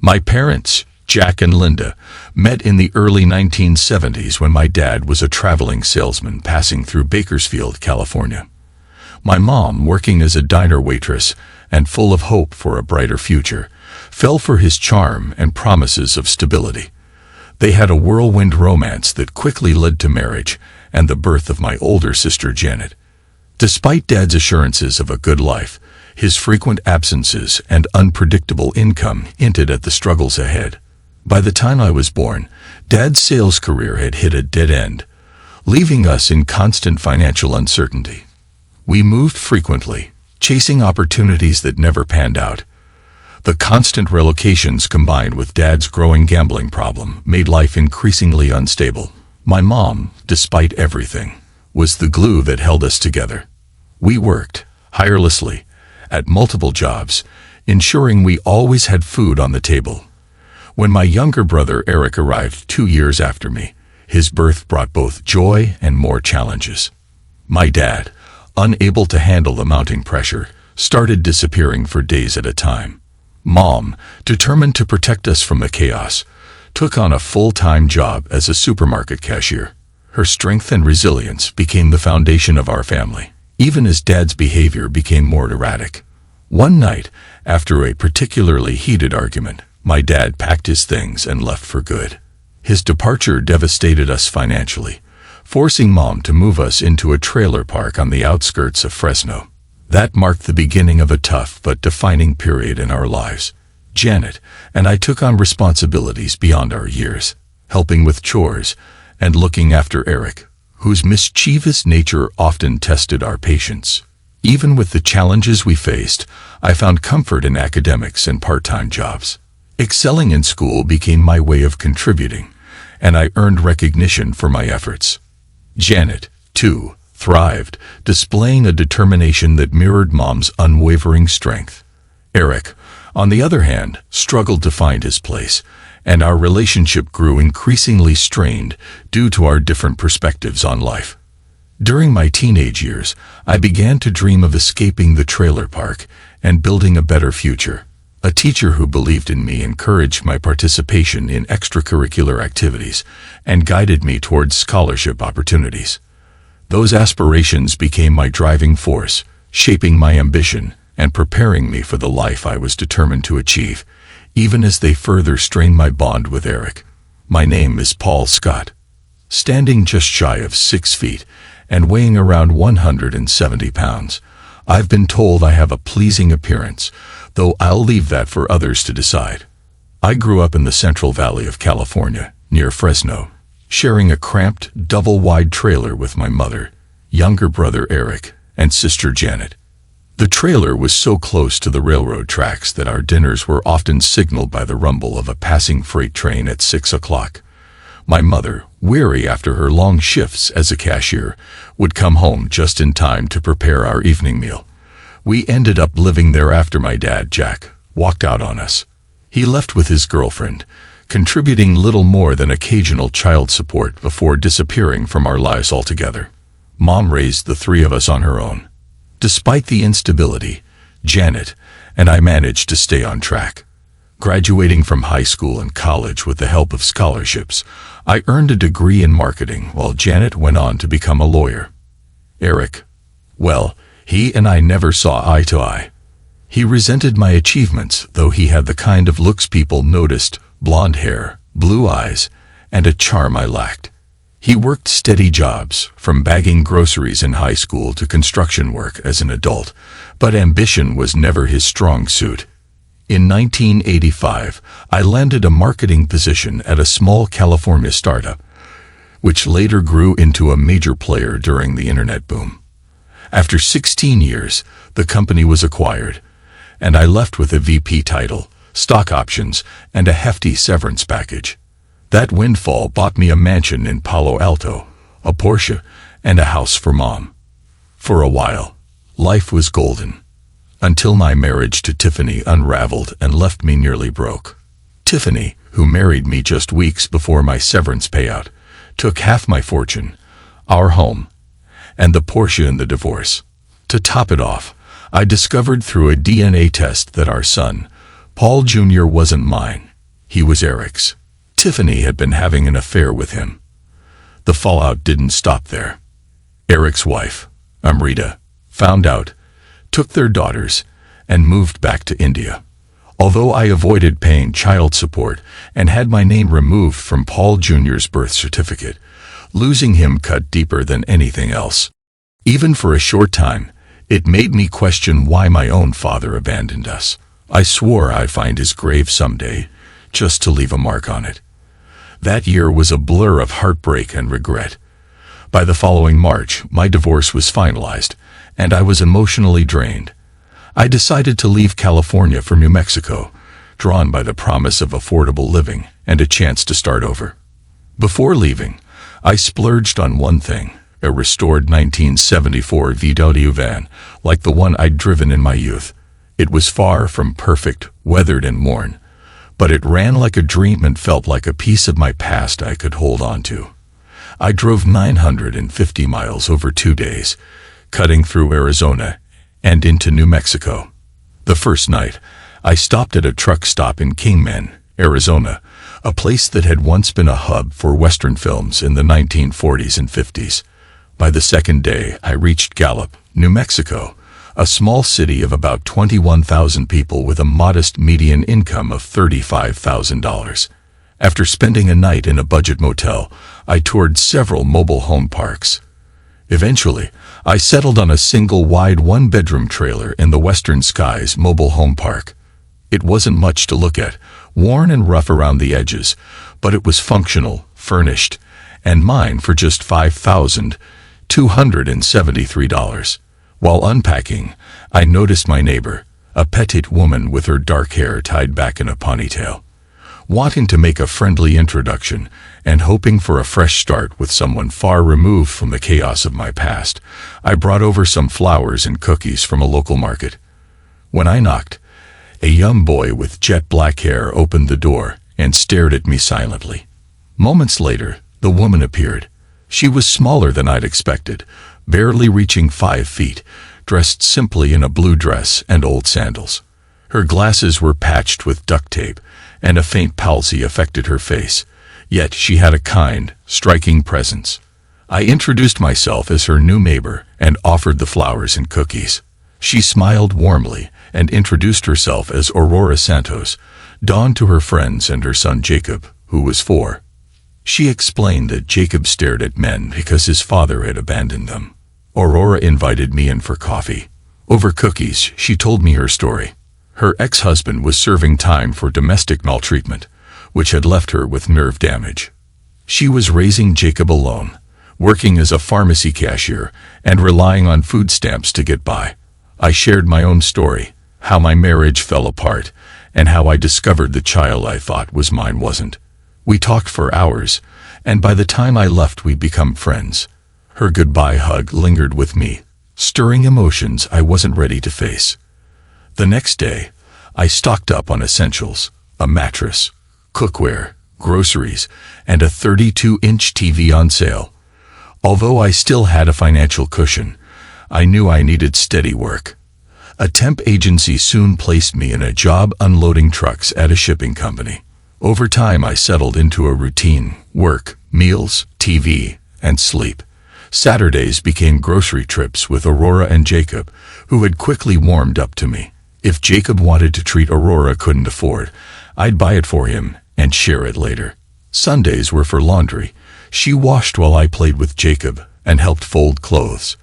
My parents, Jack and Linda, met in the early 1970s when my dad was a traveling salesman passing through Bakersfield, California. My mom, working as a diner waitress and full of hope for a brighter future, fell for his charm and promises of stability. They had a whirlwind romance that quickly led to marriage and the birth of my older sister Janet. Despite Dad's assurances of a good life, his frequent absences and unpredictable income hinted at the struggles ahead. By the time I was born, Dad's sales career had hit a dead end, leaving us in constant financial uncertainty. We moved frequently, chasing opportunities that never panned out. The constant relocations combined with Dad's growing gambling problem made life increasingly unstable. My mom, despite everything, was the glue that held us together. We worked tirelessly at multiple jobs, ensuring we always had food on the table. When my younger brother Eric arrived 2 years after me, his birth brought both joy and more challenges. My dad, unable to handle the mounting pressure, started disappearing for days at a time. Mom, determined to protect us from the chaos, took on a full-time job as a supermarket cashier. Her strength and resilience became the foundation of our family, even as Dad's behavior became more erratic. One night, after a particularly heated argument, my dad packed his things and left for good. His departure devastated us financially, forcing Mom to move us into a trailer park on the outskirts of Fresno. That marked the beginning of a tough but defining period in our lives. Janet and I took on responsibilities beyond our years, helping with chores and looking after Eric, whose mischievous nature often tested our patience. Even with the challenges we faced, I found comfort in academics and part-time jobs. Excelling in school became my way of contributing, and I earned recognition for my efforts. Janet, too, thrived, displaying a determination that mirrored Mom's unwavering strength. Eric, on the other hand, struggled to find his place, and our relationship grew increasingly strained due to our different perspectives on life. During my teenage years, I began to dream of escaping the trailer park and building a better future. A teacher who believed in me encouraged my participation in extracurricular activities and guided me towards scholarship opportunities. Those aspirations became my driving force, shaping my ambition and preparing me for the life I was determined to achieve, even as they further strained my bond with Eric. My name is Paul Scott. Standing just shy of 6 feet and weighing around 170 pounds, I've been told I have a pleasing appearance, though I'll leave that for others to decide. I grew up in the Central Valley of California, near Fresno, sharing a cramped, double-wide trailer with my mother, younger brother Eric, and sister Janet. The trailer was so close to the railroad tracks that our dinners were often signaled by the rumble of a passing freight train at 6 o'clock. My mother, weary after her long shifts as a cashier, would come home just in time to prepare our evening meal. We ended up living there after my dad, Jack, walked out on us. He left with his girlfriend, contributing little more than occasional child support before disappearing from our lives altogether. Mom raised the 3 of us on her own. Despite the instability, Janet and I managed to stay on track. Graduating from high school and college with the help of scholarships, I earned a degree in marketing while Janet went on to become a lawyer. Eric, well, he and I never saw eye to eye. He resented my achievements, though he had the kind of looks people noticed: blonde hair, blue eyes, and a charm I lacked. He worked steady jobs, from bagging groceries in high school to construction work as an adult, but ambition was never his strong suit. In 1985, I landed a marketing position at a small California startup, which later grew into a major player during the internet boom. After 16 years, the company was acquired, and I left with a VP title, stock options, and a hefty severance package. That windfall bought me a mansion in Palo Alto, a Porsche, and a house for Mom. For a while, life was golden, until my marriage to Tiffany unraveled and left me nearly broke. Tiffany, who married me just weeks before my severance payout, took half my fortune, our home, and the Porsche in the divorce. To top it off, I discovered through a DNA test that our son, Paul Jr., wasn't mine. He was Eric's. Tiffany had been having an affair with him. The fallout didn't stop there. Eric's wife, Amrita, found out, took their daughters, and moved back to India. Although I avoided paying child support and had my name removed from Paul Jr.'s birth certificate, losing him cut deeper than anything else. Even for a short time, it made me question why my own father abandoned us. I swore I'd find his grave someday, just to leave a mark on it. That year was a blur of heartbreak and regret. By the following March, my divorce was finalized, and I was emotionally drained. I decided to leave California for New Mexico, drawn by the promise of affordable living and a chance to start over. Before leaving, I splurged on one thing, a restored 1974 VW van, like the one I'd driven in my youth. It was far from perfect, weathered and worn, but it ran like a dream and felt like a piece of my past I could hold on to. I drove 950 miles over 2 days, cutting through Arizona and into New Mexico. The first night, I stopped at a truck stop in Kingman, Arizona, a place that had once been a hub for Western films in the 1940s and 50s. By the second day, I reached Gallup, New Mexico, a small city of about 21,000 people with a modest median income of $35,000. After spending a night in a budget motel, I toured several mobile home parks. Eventually, I settled on a single wide one-bedroom trailer in the Western Skies mobile home park. It wasn't much to look at, worn and rough around the edges, but it was functional, furnished, and mine for just $5,273. While unpacking, I noticed my neighbor, a petite woman with her dark hair tied back in a ponytail. Wanting to make a friendly introduction and hoping for a fresh start with someone far removed from the chaos of my past, I brought over some flowers and cookies from a local market. When I knocked, a young boy with jet black hair opened the door and stared at me silently. Moments later, the woman appeared. She was smaller than I'd expected, barely reaching 5 feet, dressed simply in a blue dress and old sandals. Her glasses were patched with duct tape, and a faint palsy affected her face, yet she had a kind, striking presence. I introduced myself as her new neighbor and offered the flowers and cookies. She smiled warmly and introduced herself as Aurora Santos, Dawn to her friends and her son Jacob, who was 4. She explained that Jacob stared at men because his father had abandoned them. Aurora invited me in for coffee. Over cookies, she told me her story. Her ex-husband was serving time for domestic maltreatment, which had left her with nerve damage. She was raising Jacob alone, working as a pharmacy cashier and relying on food stamps to get by. I shared my own story, how my marriage fell apart, and how I discovered the child I thought was mine wasn't. We talked for hours, and by the time I left we'd become friends. Her goodbye hug lingered with me, stirring emotions I wasn't ready to face. The next day, I stocked up on essentials, a mattress, cookware, groceries, and a 32-inch TV on sale. Although I still had a financial cushion, I knew I needed steady work. A temp agency soon placed me in a job unloading trucks at a shipping company. Over time, I settled into a routine: work, meals, TV, and sleep. Saturdays became grocery trips with Aurora and Jacob, who had quickly warmed up to me. If Jacob wanted to treat Aurora couldn't afford, I'd buy it for him and share it later. Sundays were for laundry. She washed while I played with Jacob and helped fold clothes.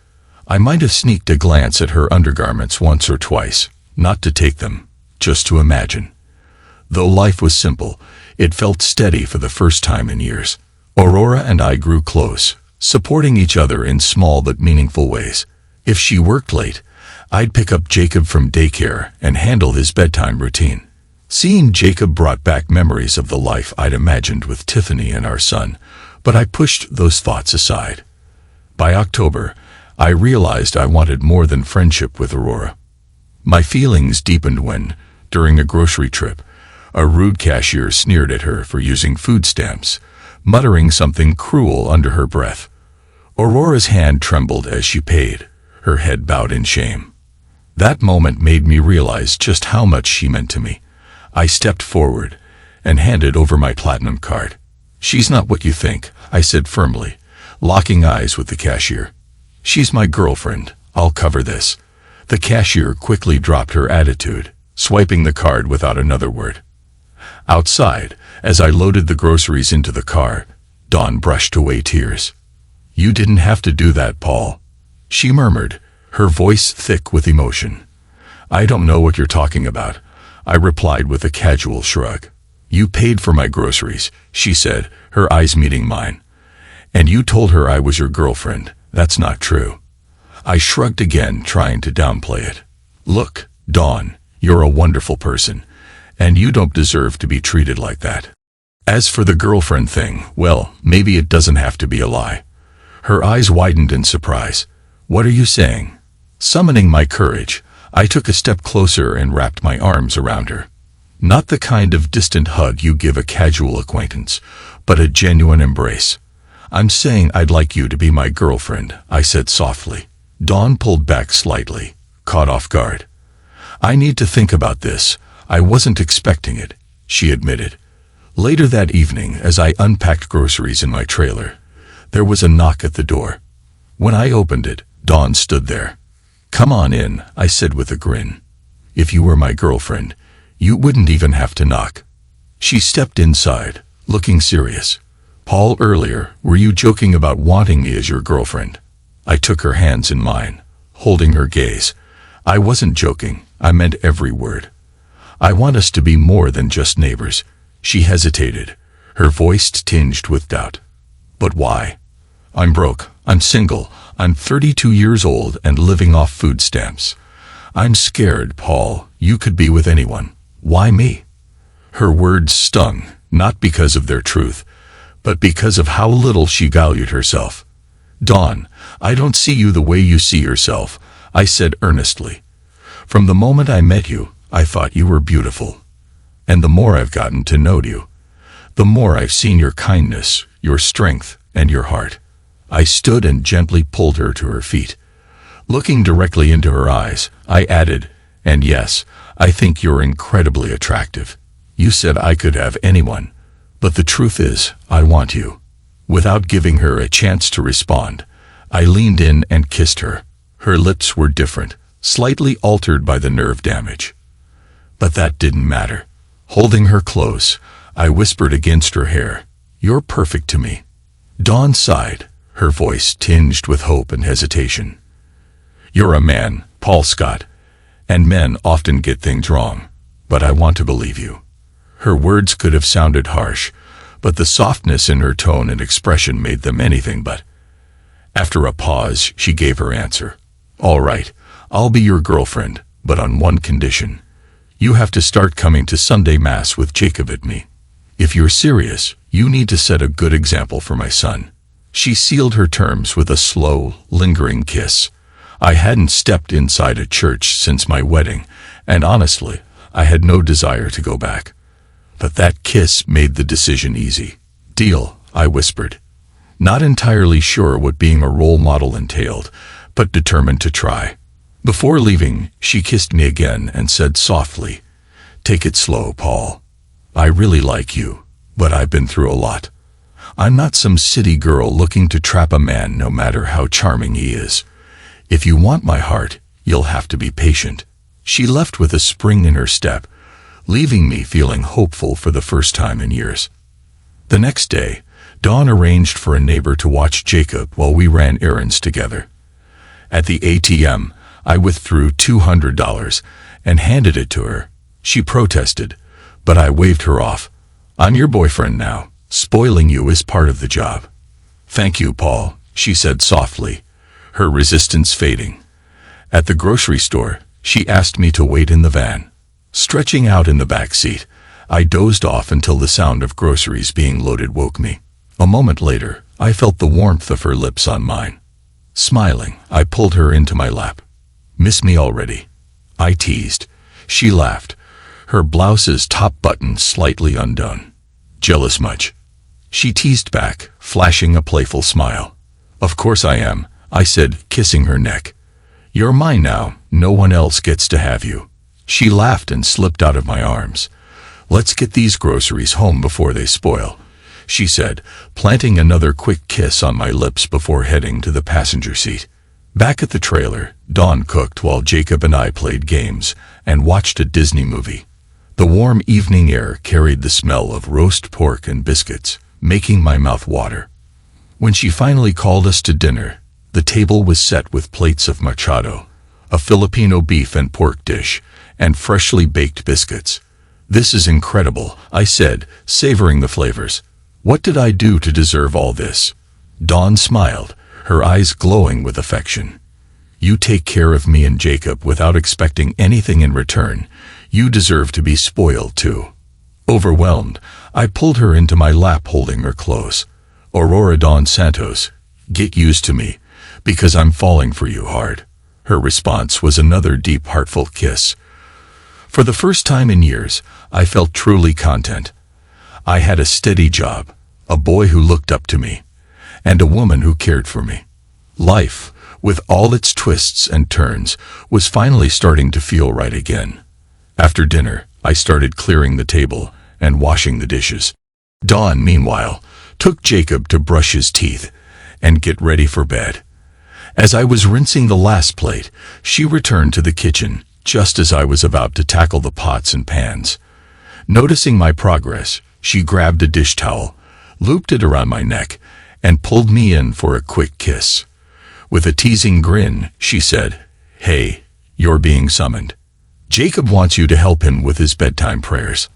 I might have sneaked a glance at her undergarments once or twice, not to take them, just to imagine. Though life was simple, it felt steady for the first time in years. Aurora and I grew close, supporting each other in small but meaningful ways. If she worked late, I'd pick up Jacob from daycare and handle his bedtime routine. Seeing Jacob brought back memories of the life I'd imagined with Tiffany and our son, but I pushed those thoughts aside. By October, I realized I wanted more than friendship with Aurora. My feelings deepened when, during a grocery trip, a rude cashier sneered at her for using food stamps, muttering something cruel under her breath. Aurora's hand trembled as she paid, her head bowed in shame. That moment made me realize just how much she meant to me. I stepped forward, and handed over my platinum card. "She's not what you think," I said firmly, locking eyes with the cashier. "She's my girlfriend. I'll cover this." The cashier quickly dropped her attitude, swiping the card without another word. Outside, as I loaded the groceries into the car, Dawn brushed away tears. "You didn't have to do that, Paul," she murmured, her voice thick with emotion. "I don't know what you're talking about," I replied with a casual shrug. "You paid for my groceries," she said, her eyes meeting mine. "And you told her I was your girlfriend. That's not true." I shrugged again, trying to downplay it. "Look, Dawn, you're a wonderful person, and you don't deserve to be treated like that. As for the girlfriend thing, well, maybe it doesn't have to be a lie." Her eyes widened in surprise. "What are you saying?" Summoning my courage, I took a step closer and wrapped my arms around her. Not the kind of distant hug you give a casual acquaintance, but a genuine embrace. "I'm saying I'd like you to be my girlfriend," I said softly. Dawn pulled back slightly, caught off guard. "I need to think about this. I wasn't expecting it," she admitted. Later that evening, as I unpacked groceries in my trailer, there was a knock at the door. When I opened it, Dawn stood there. "Come on in," I said with a grin. "If you were my girlfriend, you wouldn't even have to knock." She stepped inside, looking serious. "Paul, earlier, were you joking about wanting me as your girlfriend?" I took her hands in mine, holding her gaze. "I wasn't joking. I meant every word. I want us to be more than just neighbors." She hesitated, her voice tinged with doubt. "But why?" "I'm broke. I'm single. I'm 32 years old and living off food stamps. I'm scared, Paul. You could be with anyone. Why me?" Her words stung, not because of their truth, but because of how little she valued herself. "Dawn, I don't see you the way you see yourself," I said earnestly. "From the moment I met you, I thought you were beautiful. And the more I've gotten to know you, the more I've seen your kindness, your strength, and your heart." I stood and gently pulled her to her feet. Looking directly into her eyes, I added, "And yes, I think you're incredibly attractive. You said I could have anyone, but the truth is, I want you." Without giving her a chance to respond, I leaned in and kissed her. Her lips were different, slightly altered by the nerve damage. But that didn't matter. Holding her close, I whispered against her hair, "You're perfect to me." Dawn sighed, her voice tinged with hope and hesitation. "You're a man, Paul Scott, and men often get things wrong, but I want to believe you." Her words could have sounded harsh, but the softness in her tone and expression made them anything but. After a pause, she gave her answer. "All right, I'll be your girlfriend, but on one condition. You have to start coming to Sunday Mass with Jacob and me. If you're serious, you need to set a good example for my son." She sealed her terms with a slow, lingering kiss. I hadn't stepped inside a church since my wedding, and honestly, I had no desire to go back. But that kiss made the decision easy. "Deal," I whispered. Not entirely sure what being a role model entailed, but determined to try. Before leaving, she kissed me again and said softly, "Take it slow, Paul. I really like you, but I've been through a lot. I'm not some city girl looking to trap a man no matter how charming he is. If you want my heart, you'll have to be patient." She left with a spring in her step, leaving me feeling hopeful for the first time in years. The next day, Dawn arranged for a neighbor to watch Jacob while we ran errands together. At the ATM, I withdrew $200 and handed it to her. She protested, but I waved her off. "I'm your boyfriend now. Spoiling you is part of the job." "Thank you, Paul," she said softly, her resistance fading. At the grocery store, she asked me to wait in the van. Stretching out in the back seat, I dozed off until the sound of groceries being loaded woke me. A moment later, I felt the warmth of her lips on mine. Smiling, I pulled her into my lap. "Miss me already?" I teased. She laughed, her blouse's top button slightly undone. "Jealous much?" She teased back, flashing a playful smile. "Of course I am," I said, kissing her neck. "You're mine now. No one else gets to have you." She laughed and slipped out of my arms, Let's get these groceries home before they spoil, she said, planting another quick kiss on my lips before heading to the passenger seat. Back at the trailer, Dawn cooked while Jacob and I played games and watched a Disney movie. The warm evening air carried the smell of roast pork and biscuits, making my mouth water. When she finally called us to dinner, the table was set with plates of machado, a Filipino beef and pork dish, and freshly baked biscuits. "This is incredible," I said, savoring the flavors. "What did I do to deserve all this?" Dawn smiled, her eyes glowing with affection. "You take care of me and Jacob without expecting anything in return. You deserve to be spoiled too." Overwhelmed, I pulled her into my lap, holding her close. "Aurora Dawn Santos, get used to me, because I'm falling for you hard." Her response was another deep, heartfelt kiss. For the first time in years, I felt truly content. I had a steady job, a boy who looked up to me, and a woman who cared for me. Life, with all its twists and turns, was finally starting to feel right again. After dinner, I started clearing the table and washing the dishes. Dawn, meanwhile, took Jacob to brush his teeth and get ready for bed. As I was rinsing the last plate, she returned to the kitchen just as I was about to tackle the pots and pans. Noticing my progress, she grabbed a dish towel, looped it around my neck, and pulled me in for a quick kiss. With a teasing grin, she said, "Hey, you're being summoned. Jacob wants you to help him with his bedtime prayers."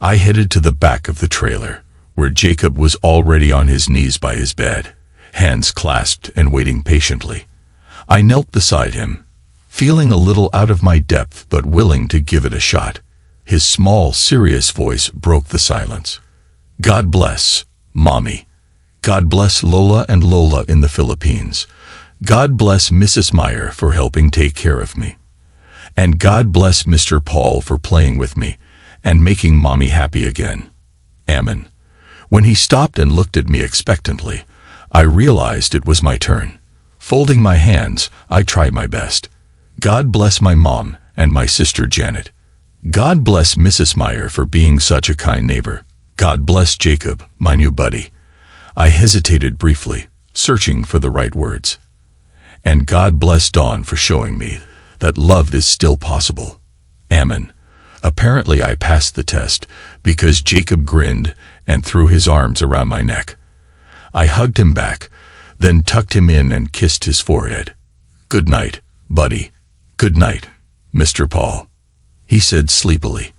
I headed to the back of the trailer, where Jacob was already on his knees by his bed, hands clasped and waiting patiently. I knelt beside him, feeling a little out of my depth but willing to give it a shot. His small, serious voice broke the silence. "God bless, Mommy. God bless Lola and Lola in the Philippines. God bless Mrs. Meyer for helping take care of me. And God bless Mr. Paul for playing with me and making Mommy happy again. Amen." When he stopped and looked at me expectantly, I realized it was my turn. Folding my hands, I tried my best. "God bless my mom and my sister Janet. God bless Mrs. Meyer for being such a kind neighbor. God bless Jacob, my new buddy." I hesitated briefly, searching for the right words. "And God bless Dawn for showing me that love is still possible. Amen." Apparently I passed the test, because Jacob grinned and threw his arms around my neck. I hugged him back, then tucked him in and kissed his forehead. "Good night, buddy. Good night, Mr. Paul," he said sleepily.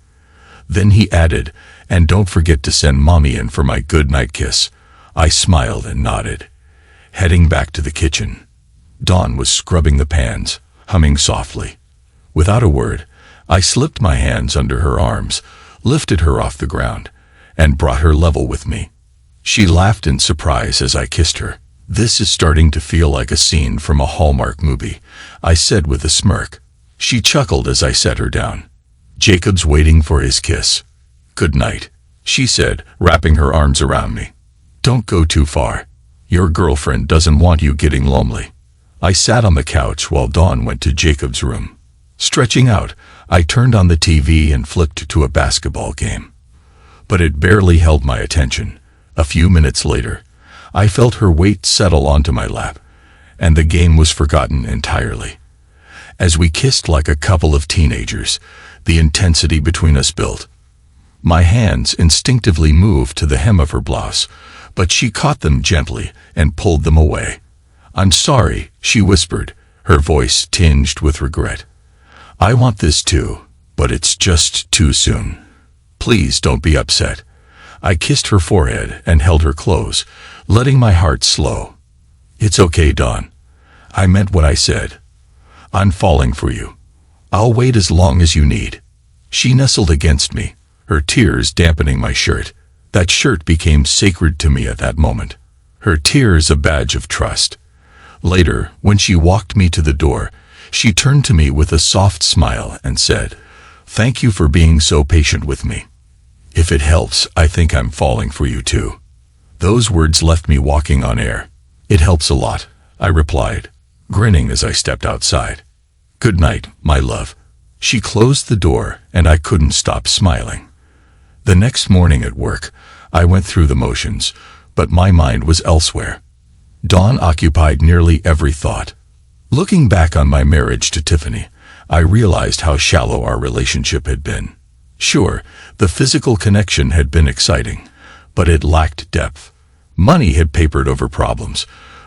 Then he added, "And don't forget to send Mommy in for my good night kiss." I smiled and nodded, heading back to the kitchen. Dawn was scrubbing the pans, humming softly. Without a word, I slipped my hands under her arms, lifted her off the ground, and brought her level with me. She laughed in surprise as I kissed her. "This is starting to feel like a scene from a Hallmark movie," I said with a smirk. She chuckled as I set her down. "Jacob's waiting for his kiss. Good night," she said, wrapping her arms around me. "Don't go too far. Your girlfriend doesn't want you getting lonely." I sat on the couch while Dawn went to Jacob's room. Stretching out, I turned on the TV and flipped to a basketball game. But it barely held my attention. A few minutes later, I felt her weight settle onto my lap, and the game was forgotten entirely. As we kissed like a couple of teenagers, the intensity between us built. My hands instinctively moved to the hem of her blouse, but she caught them gently and pulled them away. "I'm sorry," she whispered, her voice tinged with regret. "I want this too, but it's just too soon. Please don't be upset." I kissed her forehead and held her close, letting my heart slow. "It's okay, Dawn. I meant what I said. I'm falling for you. I'll wait as long as you need." She nestled against me, her tears dampening my shirt. That shirt became sacred to me at that moment. Her tears a badge of trust. Later, when she walked me to the door, she turned to me with a soft smile and said, "Thank you for being so patient with me. If it helps, I think I'm falling for you too." Those words left me walking on air. "It helps a lot," I replied, grinning as I stepped outside. "Good night, my love." She closed the door, and I couldn't stop smiling. The next morning at work, I went through the motions, but my mind was elsewhere. Dawn occupied nearly every thought. Looking back on my marriage to Tiffany, I realized how shallow our relationship had been. Sure, the physical connection had been exciting, but it lacked depth. Money had papered over problems,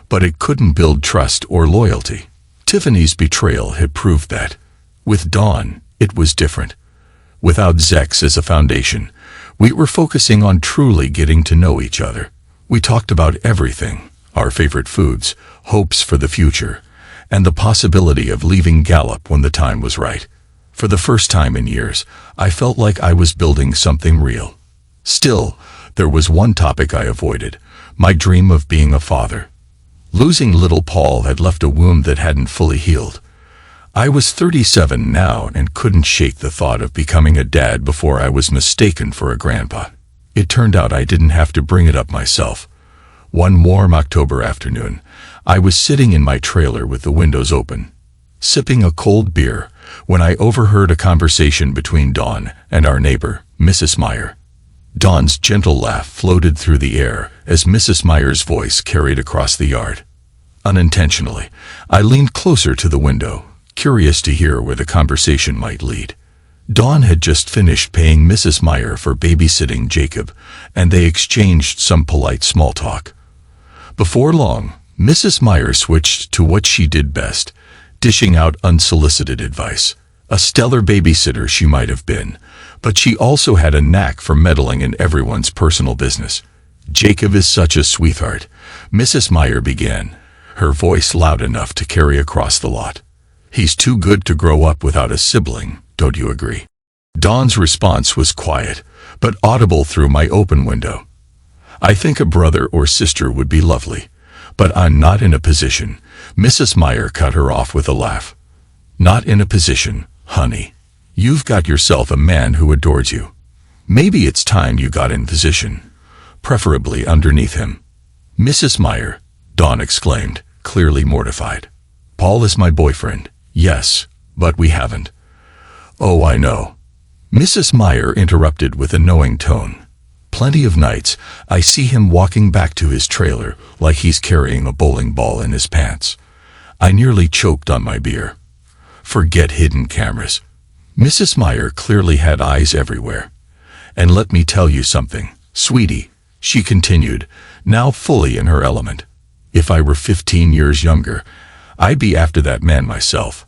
but it couldn't build trust or loyalty. Tiffany's betrayal had proved that. With Dawn, it was different. Without sex as a foundation, we were focusing on truly getting to know each other. We talked about everything, our favorite foods, hopes for the future, and the possibility of leaving Gallup when the time was right. For the first time in years, I felt like I was building something real. Still, there was one topic I avoided, my dream of being a father. Losing little Paul had left a wound that hadn't fully healed. I was 37 now and couldn't shake the thought of becoming a dad before I was mistaken for a grandpa. It turned out I didn't have to bring it up myself. One warm October afternoon, I was sitting in my trailer with the windows open, sipping a cold beer, when I overheard a conversation between Dawn and our neighbor, Mrs. Meyer. Dawn's gentle laugh floated through the air as Mrs. Meyer's voice carried across the yard. Unintentionally, I leaned closer to the window, curious to hear where the conversation might lead. Dawn had just finished paying Mrs. Meyer for babysitting Jacob, and they exchanged some polite small talk. Before long, Mrs. Meyer switched to what she did best, dishing out unsolicited advice. A stellar babysitter she might have been, but she also had a knack for meddling in everyone's personal business. "Jacob is such a sweetheart," Mrs. Meyer began, her voice loud enough to carry across the lot. "He's too good to grow up without a sibling, don't you agree?" Dawn's response was quiet, but audible through my open window. "I think a brother or sister would be lovely, but I'm not in a position." Mrs. Meyer cut her off with a laugh. "Not in a position, honey. You've got yourself a man who adores you. Maybe it's time you got in position, preferably underneath him." "Mrs. Meyer," Dawn exclaimed, clearly mortified. "Paul is my boyfriend, yes, but we haven't." "Oh, I know." Mrs. Meyer interrupted with a knowing tone. "Plenty of nights, I see him walking back to his trailer like he's carrying a bowling ball in his pants." I nearly choked on my beer. Forget hidden cameras. Mrs. Meyer clearly had eyes everywhere. "And let me tell you something, sweetie," she continued, now fully in her element. "If I were 15 years younger, I'd be after that man myself.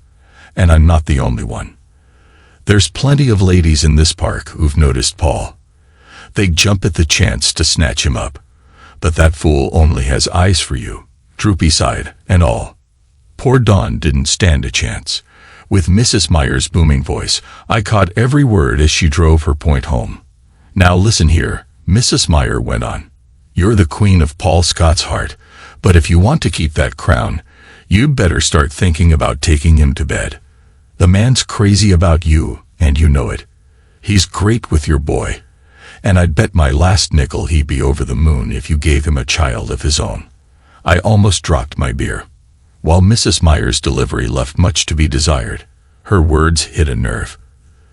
And I'm not the only one. There's plenty of ladies in this park who've noticed Paul. They'd jump at the chance to snatch him up. But that fool only has eyes for you, droopy side and all." Poor Dawn didn't stand a chance. With Mrs. Meyer's booming voice, I caught every word as she drove her point home. "Now listen here," Mrs. Meyer went on. "You're the queen of Paul Scott's heart, but if you want to keep that crown, you'd better start thinking about taking him to bed. The man's crazy about you, and you know it. He's great with your boy, and I'd bet my last nickel he'd be over the moon if you gave him a child of his own." I almost dropped my beer. While Mrs. Meyer's delivery left much to be desired, her words hit a nerve.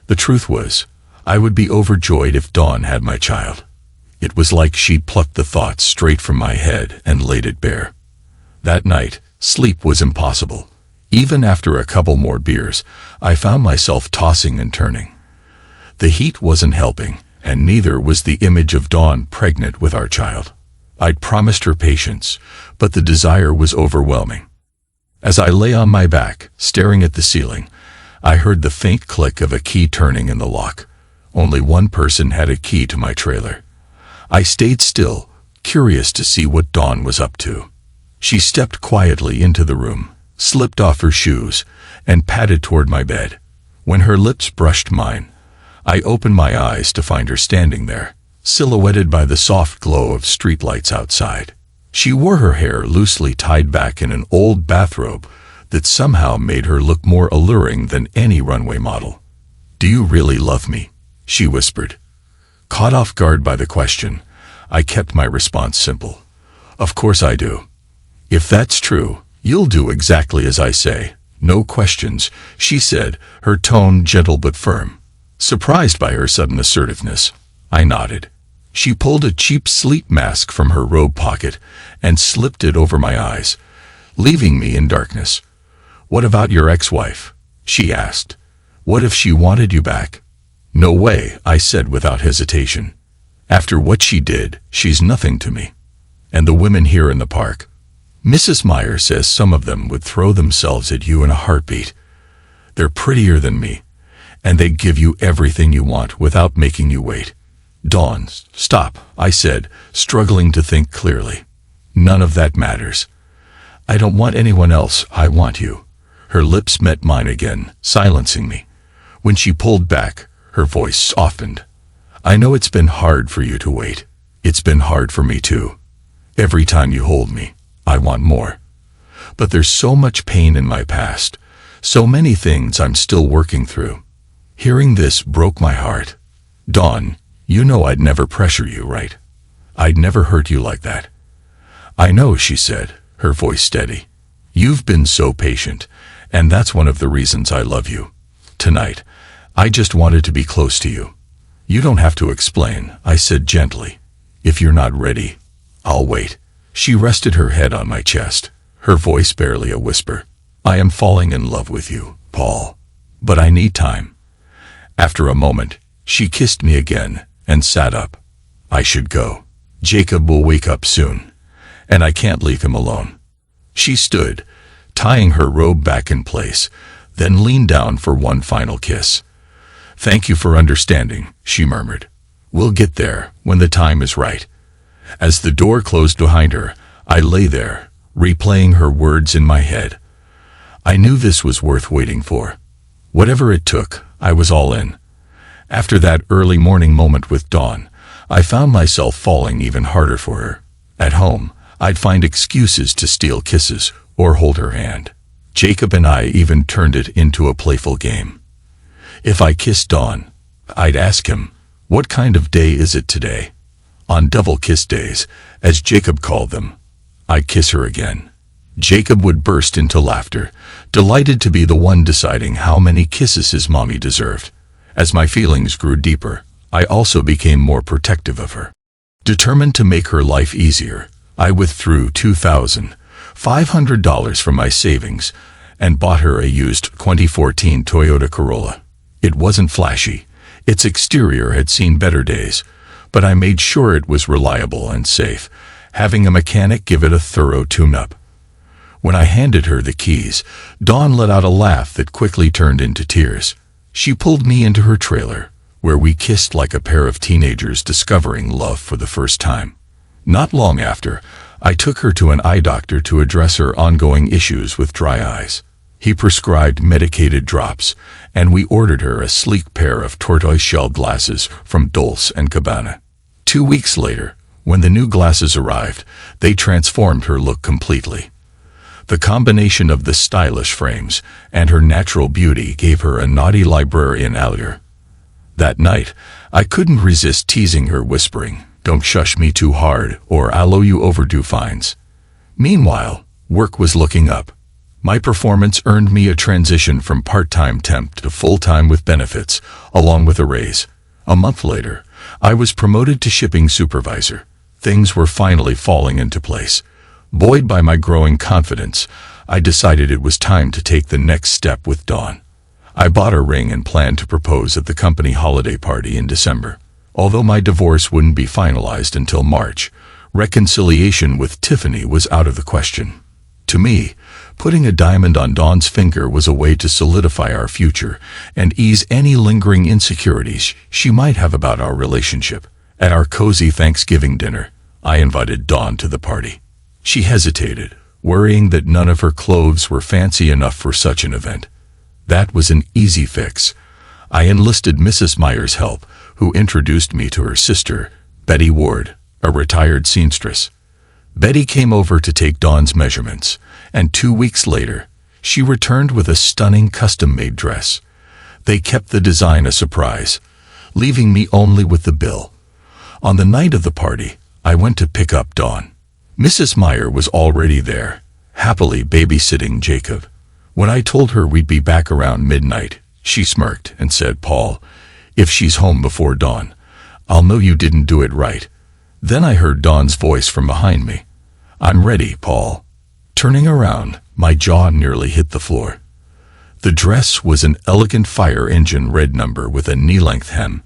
The truth was, I would be overjoyed if Dawn had my child. It was like she'd plucked the thoughts straight from my head and laid it bare. That night, sleep was impossible. Even after a couple more beers, I found myself tossing and turning. The heat wasn't helping, and neither was the image of Dawn pregnant with our child. I'd promised her patience, but the desire was overwhelming. As I lay on my back, staring at the ceiling, I heard the faint click of a key turning in the lock. Only one person had a key to my trailer. I stayed still, curious to see what Dawn was up to. She stepped quietly into the room, slipped off her shoes, and padded toward my bed. When her lips brushed mine, I opened my eyes to find her standing there, silhouetted by the soft glow of streetlights outside. She wore her hair loosely tied back in an old bathrobe that somehow made her look more alluring than any runway model. "Do you really love me?" she whispered. Caught off guard by the question, I kept my response simple. "Of course I do." "If that's true, you'll do exactly as I say. No questions," she said, her tone gentle but firm. Surprised by her sudden assertiveness, I nodded. She pulled a cheap sleep mask from her robe pocket and slipped it over my eyes, leaving me in darkness. "What about your ex-wife?" she asked. "What if she wanted you back?" "No way," I said without hesitation. "After what she did, she's nothing to me. And the women here in the park. Mrs. Meyer says some of them would throw themselves at you in a heartbeat. They're prettier than me, and they give you everything you want without making you wait." "Dawn, stop," I said, struggling to think clearly. "None of that matters. I don't want anyone else, I want you." Her lips met mine again, silencing me. When she pulled back, her voice softened. "I know it's been hard for you to wait. It's been hard for me too. Every time you hold me, I want more. But there's so much pain in my past, so many things I'm still working through." Hearing this broke my heart. "Dawn, you know I'd never pressure you, right? I'd never hurt you like that." "I know," she said, her voice steady. "You've been so patient, and that's one of the reasons I love you. Tonight, I just wanted to be close to you." "You don't have to explain," I said gently. "If you're not ready, I'll wait." She rested her head on my chest, her voice barely a whisper. "I am falling in love with you, Paul. But I need time." After a moment, she kissed me again and sat up. "I should go. Jacob will wake up soon, and I can't leave him alone." She stood, tying her robe back in place, then leaned down for one final kiss. "Thank you for understanding," she murmured. "We'll get there when the time is right." As the door closed behind her, I lay there, replaying her words in my head. I knew this was worth waiting for. Whatever it took, I was all in. After that early morning moment with Dawn, I found myself falling even harder for her. At home, I'd find excuses to steal kisses or hold her hand. Jacob and I even turned it into a playful game. If I kissed Dawn, I'd ask him, "What kind of day is it today?" On double kiss days, as Jacob called them, I'd kiss her again. Jacob would burst into laughter, delighted to be the one deciding how many kisses his mommy deserved. As my feelings grew deeper, I also became more protective of her. Determined to make her life easier, I withdrew $2,500 from my savings and bought her a used 2014 Toyota Corolla. It wasn't flashy. Its exterior had seen better days, but I made sure it was reliable and safe, having a mechanic give it a thorough tune-up. When I handed her the keys, Dawn let out a laugh that quickly turned into tears. She pulled me into her trailer, where we kissed like a pair of teenagers discovering love for the first time. Not long after, I took her to an eye doctor to address her ongoing issues with dry eyes. He prescribed medicated drops, and we ordered her a sleek pair of tortoise-shell glasses from Dolce & Gabbana. 2 weeks later, when the new glasses arrived, they transformed her look completely. The combination of the stylish frames and her natural beauty gave her a naughty librarian allure. That night, I couldn't resist teasing her, whispering, "Don't shush me too hard, or I'll owe you overdue fines." Meanwhile, work was looking up. My performance earned me a transition from part-time temp to full-time with benefits, along with a raise. A month later, I was promoted to shipping supervisor. Things were finally falling into place. Buoyed by my growing confidence, I decided it was time to take the next step with Dawn. I bought a ring and planned to propose at the company holiday party in December. Although my divorce wouldn't be finalized until March, reconciliation with Tiffany was out of the question. To me, putting a diamond on Dawn's finger was a way to solidify our future and ease any lingering insecurities she might have about our relationship. At our cozy Thanksgiving dinner, I invited Dawn to the party. She hesitated, worrying that none of her clothes were fancy enough for such an event. That was an easy fix. I enlisted Mrs. Meyer's help, who introduced me to her sister, Betty Ward, a retired seamstress. Betty came over to take Dawn's measurements, and 2 weeks later, she returned with a stunning custom-made dress. They kept the design a surprise, leaving me only with the bill. On the night of the party, I went to pick up Dawn. Mrs. Meyer was already there, happily babysitting Jacob. When I told her we'd be back around midnight, she smirked and said, "Paul, if she's home before dawn, I'll know you didn't do it right. Then I heard Dawn's voice from behind me. I'm ready, Paul. Turning around, my jaw nearly hit the floor. The dress was an elegant fire engine red number with a knee-length hem,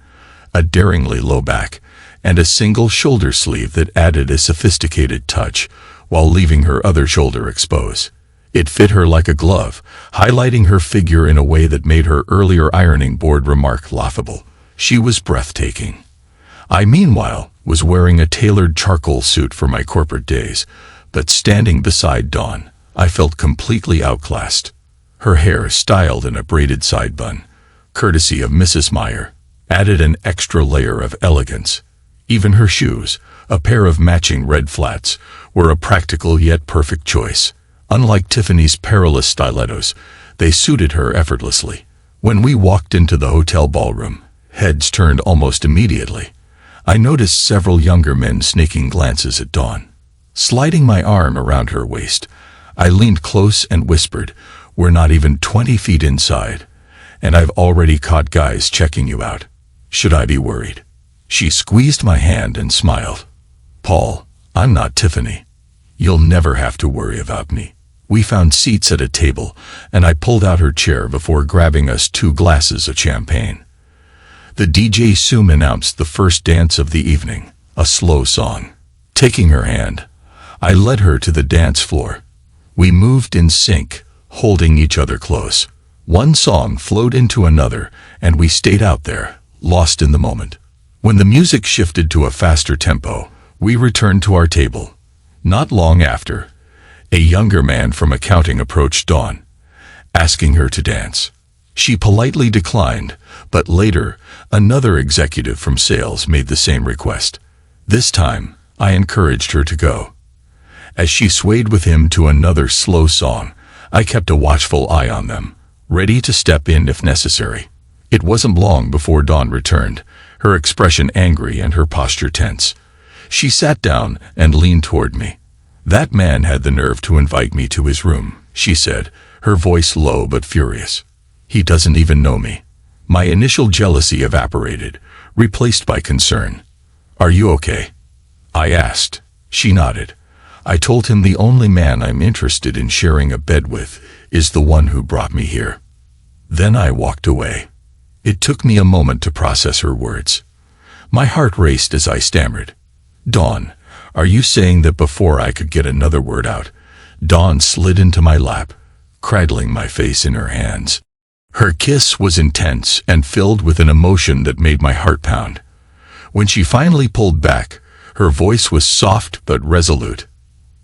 a daringly low back, and a single shoulder sleeve that added a sophisticated touch while leaving her other shoulder exposed. It fit her like a glove, highlighting her figure in a way that made her earlier ironing board remark laughable. She was breathtaking. I, meanwhile, was wearing a tailored charcoal suit for my corporate days, but standing beside Dawn, I felt completely outclassed. Her hair, styled in a braided side bun, courtesy of Mrs. Meyer, added an extra layer of elegance. Even her shoes, a pair of matching red flats, were a practical yet perfect choice. Unlike Tiffany's perilous stilettos, they suited her effortlessly. When we walked into the hotel ballroom, heads turned almost immediately. I noticed several younger men snaking glances at Dawn. Sliding my arm around her waist, I leaned close and whispered, "We're not even 20 feet inside, and I've already caught guys checking you out. Should I be worried?" She squeezed my hand and smiled. "Paul, I'm not Tiffany. You'll never have to worry about me." We found seats at a table, and I pulled out her chair before grabbing us 2 glasses of champagne. The DJ soon announced the first dance of the evening, a slow song. Taking her hand, I led her to the dance floor. We moved in sync, holding each other close. One song flowed into another, and we stayed out there, lost in the moment. When the music shifted to a faster tempo, we returned to our table. Not long after, a younger man from accounting approached Dawn, asking her to dance. She politely declined, but later, another executive from sales made the same request. This time, I encouraged her to go. As she swayed with him to another slow song, I kept a watchful eye on them, ready to step in if necessary. It wasn't long before Dawn returned, her expression angry and her posture tense. She sat down and leaned toward me. "That man had the nerve to invite me to his room," she said, her voice low but furious. "He doesn't even know me." My initial jealousy evaporated, replaced by concern. "Are you okay?" I asked. She nodded. I told him the only man I'm interested in sharing a bed with is the one who brought me here. Then I walked away. It took me a moment to process her words. My heart raced as I stammered. "Dawn, are you saying that?" Before I could get another word out, Dawn slid into my lap, cradling my face in her hands. Her kiss was intense and filled with an emotion that made my heart pound. When she finally pulled back, her voice was soft but resolute.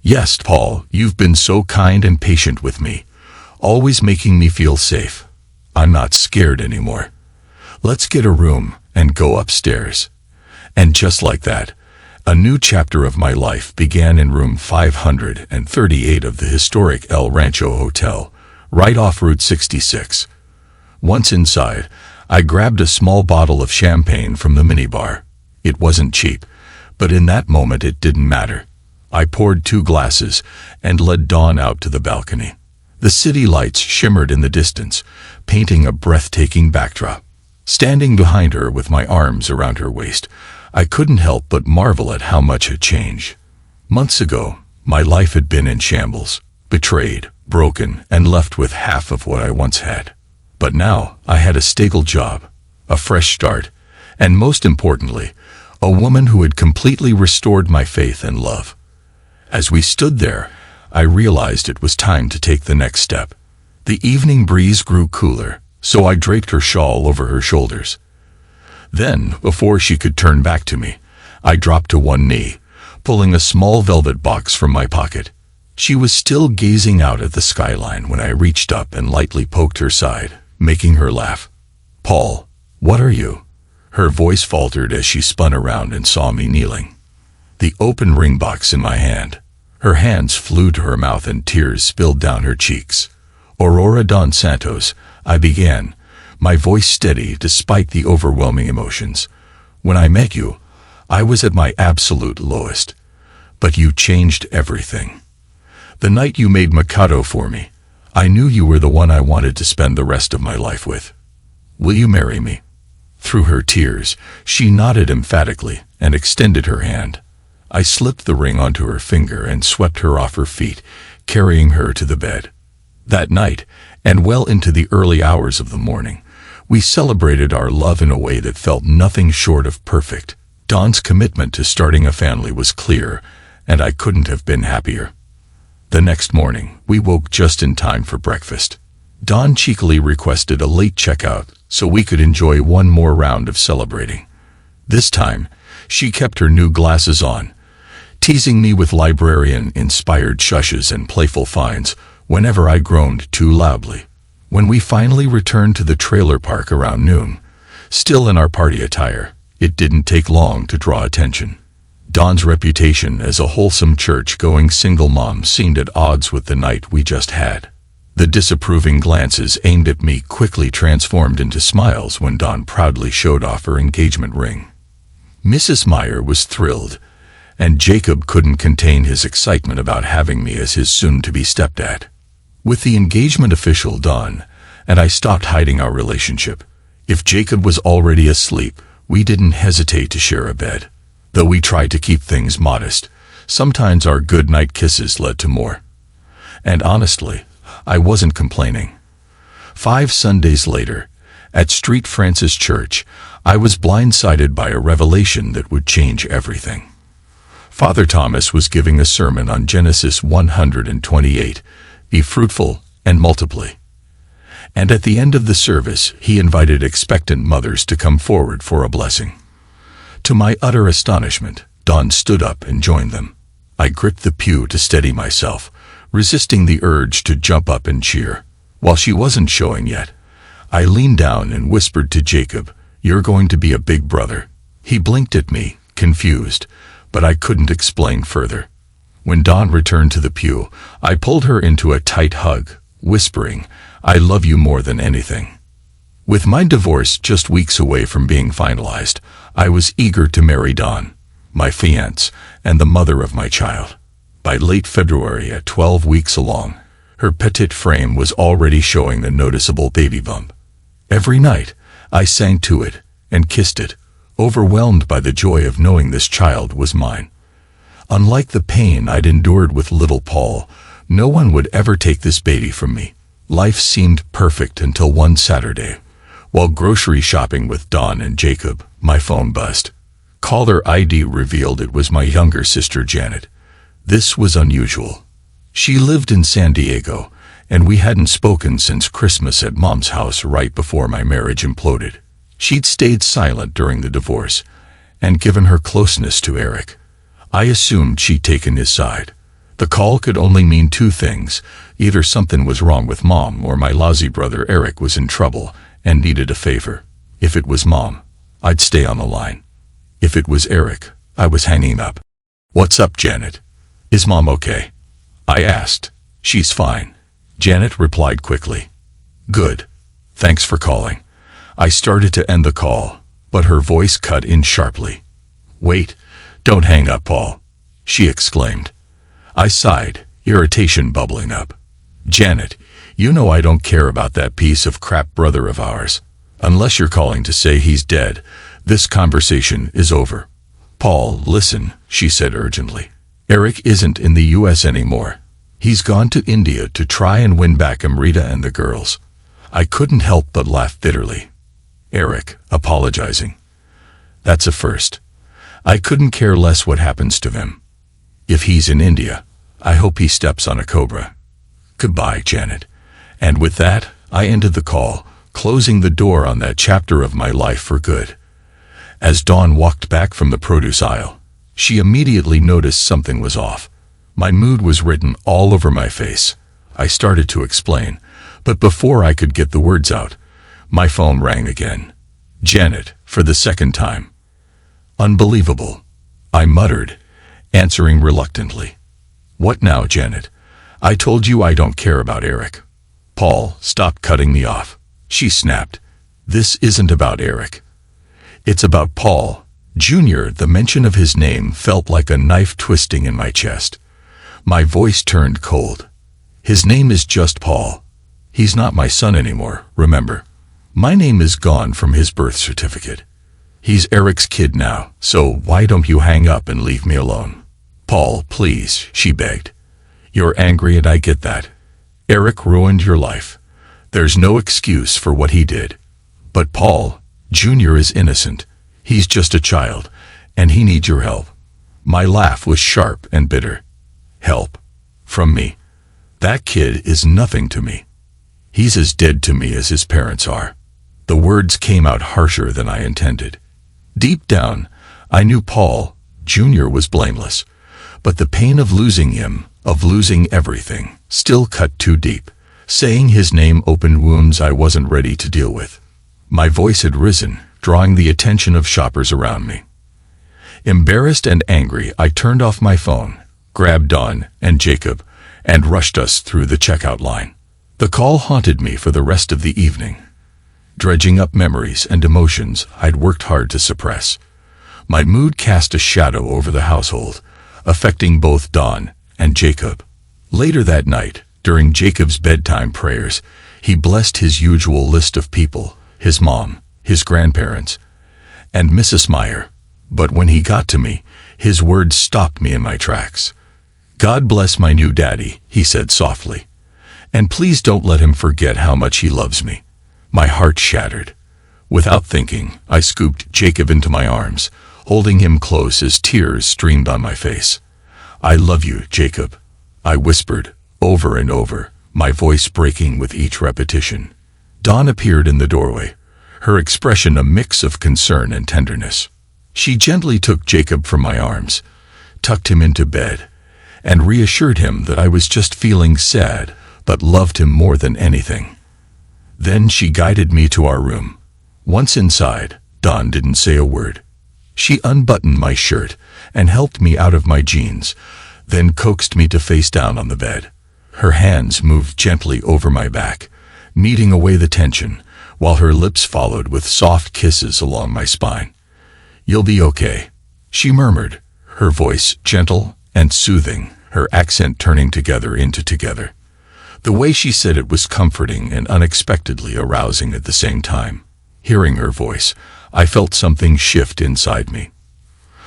"Yes, Paul, you've been so kind and patient with me, always making me feel safe. I'm not scared anymore. Let's get a room and go upstairs." And just like that, a new chapter of my life began in room 538 of the historic El Rancho Hotel, right off Route 66. Once inside, I grabbed a small bottle of champagne from the minibar. It wasn't cheap, but in that moment it didn't matter. I poured 2 glasses and led Dawn out to the balcony. The city lights shimmered in the distance, painting a breathtaking backdrop. Standing behind her with my arms around her waist, I couldn't help but marvel at how much had changed. Months ago, my life had been in shambles, betrayed, broken, and left with half of what I once had. But now, I had a stable job, a fresh start, and most importantly, a woman who had completely restored my faith and love. As we stood there, I realized it was time to take the next step. The evening breeze grew cooler, so I draped her shawl over her shoulders. Then, before she could turn back to me, I dropped to one knee, pulling a small velvet box from my pocket. She was still gazing out at the skyline when I reached up and lightly poked her side, making her laugh. "Paul, what are you?" Her voice faltered as she spun around and saw me kneeling. The open ring box in my hand. Her hands flew to her mouth and tears spilled down her cheeks. "Aurora Don Santos," I began, my voice steady despite the overwhelming emotions. "When I met you, I was at my absolute lowest. But you changed everything. The night you made Mikado for me, I knew you were the one I wanted to spend the rest of my life with. Will you marry me?" Through her tears, she nodded emphatically and extended her hand. I slipped the ring onto her finger and swept her off her feet, carrying her to the bed. That night, and well into the early hours of the morning, we celebrated our love in a way that felt nothing short of perfect. Dawn's commitment to starting a family was clear, and I couldn't have been happier. The next morning, we woke just in time for breakfast. Dawn cheekily requested a late checkout so we could enjoy one more round of celebrating. This time, she kept her new glasses on, teasing me with librarian-inspired shushes and playful fines whenever I groaned too loudly. When we finally returned to the trailer park around noon, still in our party attire, it didn't take long to draw attention. Dawn's reputation as a wholesome church-going single mom seemed at odds with the night we just had. The disapproving glances aimed at me quickly transformed into smiles when Dawn proudly showed off her engagement ring. Mrs. Meyer was thrilled, and Jacob couldn't contain his excitement about having me as his soon-to-be stepdad. With the engagement official done, and I stopped hiding our relationship, if Jacob was already asleep, we didn't hesitate to share a bed. Though we tried to keep things modest, sometimes our good-night kisses led to more. And honestly, I wasn't complaining. 5 Sundays later, at St. Francis Church, I was blindsided by a revelation that would change everything. Father Thomas was giving a sermon on Genesis 128, "Be fruitful and multiply." And at the end of the service, he invited expectant mothers to come forward for a blessing. To my utter astonishment, Dawn stood up and joined them. I gripped the pew to steady myself, resisting the urge to jump up and cheer. While she wasn't showing yet, I leaned down and whispered to Jacob, "You're going to be a big brother." He blinked at me, confused, but I couldn't explain further. When Dawn returned to the pew, I pulled her into a tight hug, whispering, "I love you more than anything." With my divorce just weeks away from being finalized, I was eager to marry Dawn, my fiancée, and the mother of my child. By late February, at 12 weeks along, her petite frame was already showing a noticeable baby bump. Every night, I sang to it and kissed it, overwhelmed by the joy of knowing this child was mine. Unlike the pain I'd endured with little Paul, no one would ever take this baby from me. Life seemed perfect until one Saturday. While grocery shopping with Dawn and Jacob, my phone buzzed. Caller ID revealed it was my younger sister Janet. This was unusual. She lived in San Diego, and we hadn't spoken since Christmas at Mom's house right before my marriage imploded. She'd stayed silent during the divorce, and given her closeness to Eric, I assumed she'd taken his side. The call could only mean 2 things. Either something was wrong with Mom or my lousy brother Eric was in trouble and needed a favor. If it was Mom, I'd stay on the line. If it was Eric, I was hanging up. "What's up, Janet? Is Mom okay?" I asked. "She's fine," Janet replied quickly. "Good. Thanks for calling." I started to end the call, but her voice cut in sharply. "Wait, don't hang up, Paul," she exclaimed. I sighed, irritation bubbling up. "Janet, you know I don't care about that piece of crap brother of ours. Unless you're calling to say he's dead, this conversation is over." "Paul, listen," she said urgently. "Eric isn't in the U.S. anymore. He's gone to India to try and win back Amrita and the girls." I couldn't help but laugh bitterly. Eric, apologizing. That's a first. I couldn't care less what happens to him. If he's in India, I hope he steps on a cobra. Goodbye, Janet. And with that, I ended the call, closing the door on that chapter of my life for good. As Dawn walked back from the produce aisle, she immediately noticed something was off. My mood was written all over my face. I started to explain, but before I could get the words out, my phone rang again. Janet, for the second time. "Unbelievable," I muttered, answering reluctantly. "What now, Janet? I told you I don't care about Eric." "Paul, stop cutting me off," she snapped. "This isn't about Eric. It's about Paul, Jr." The mention of his name felt like a knife twisting in my chest. My voice turned cold. "His name is just Paul. He's not my son anymore, remember?" My name is gone from his birth certificate. He's Eric's kid now, so why don't you hang up and leave me alone? Paul, please, she begged. You're angry and I get that. Eric ruined your life. There's no excuse for what he did. But Paul, Jr. is innocent. He's just a child, and he needs your help. My laugh was sharp and bitter. Help? From me? That kid is nothing to me. He's as dead to me as his parents are. The words came out harsher than I intended. Deep down, I knew Paul, Jr. was blameless, but the pain of losing him, of losing everything, still cut too deep. Saying his name opened wounds I wasn't ready to deal with. My voice had risen, drawing the attention of shoppers around me. Embarrassed and angry, I turned off my phone, grabbed Dawn and Jacob, and rushed us through the checkout line. The call haunted me for the rest of the evening, dredging up memories and emotions I'd worked hard to suppress. My mood cast a shadow over the household, affecting both Dawn and Jacob. Later that night, during Jacob's bedtime prayers, he blessed his usual list of people, his mom, his grandparents, and Mrs. Meyer. But when he got to me, his words stopped me in my tracks. God bless my new daddy, he said softly. And please don't let him forget how much he loves me. My heart shattered. Without thinking, I scooped Jacob into my arms, holding him close as tears streamed on my face. I love you, Jacob, I whispered, over and over, my voice breaking with each repetition. Dawn appeared in the doorway, her expression a mix of concern and tenderness. She gently took Jacob from my arms, tucked him into bed, and reassured him that I was just feeling sad, but loved him more than anything. Then she guided me to our room. Once inside, Dawn didn't say a word. She unbuttoned my shirt and helped me out of my jeans, then coaxed me to face down on the bed. Her hands moved gently over my back, kneading away the tension, while her lips followed with soft kisses along my spine. You'll be okay, she murmured, her voice gentle and soothing, her accent turning together into together. The way she said it was comforting and unexpectedly arousing at the same time. Hearing her voice, I felt something shift inside me.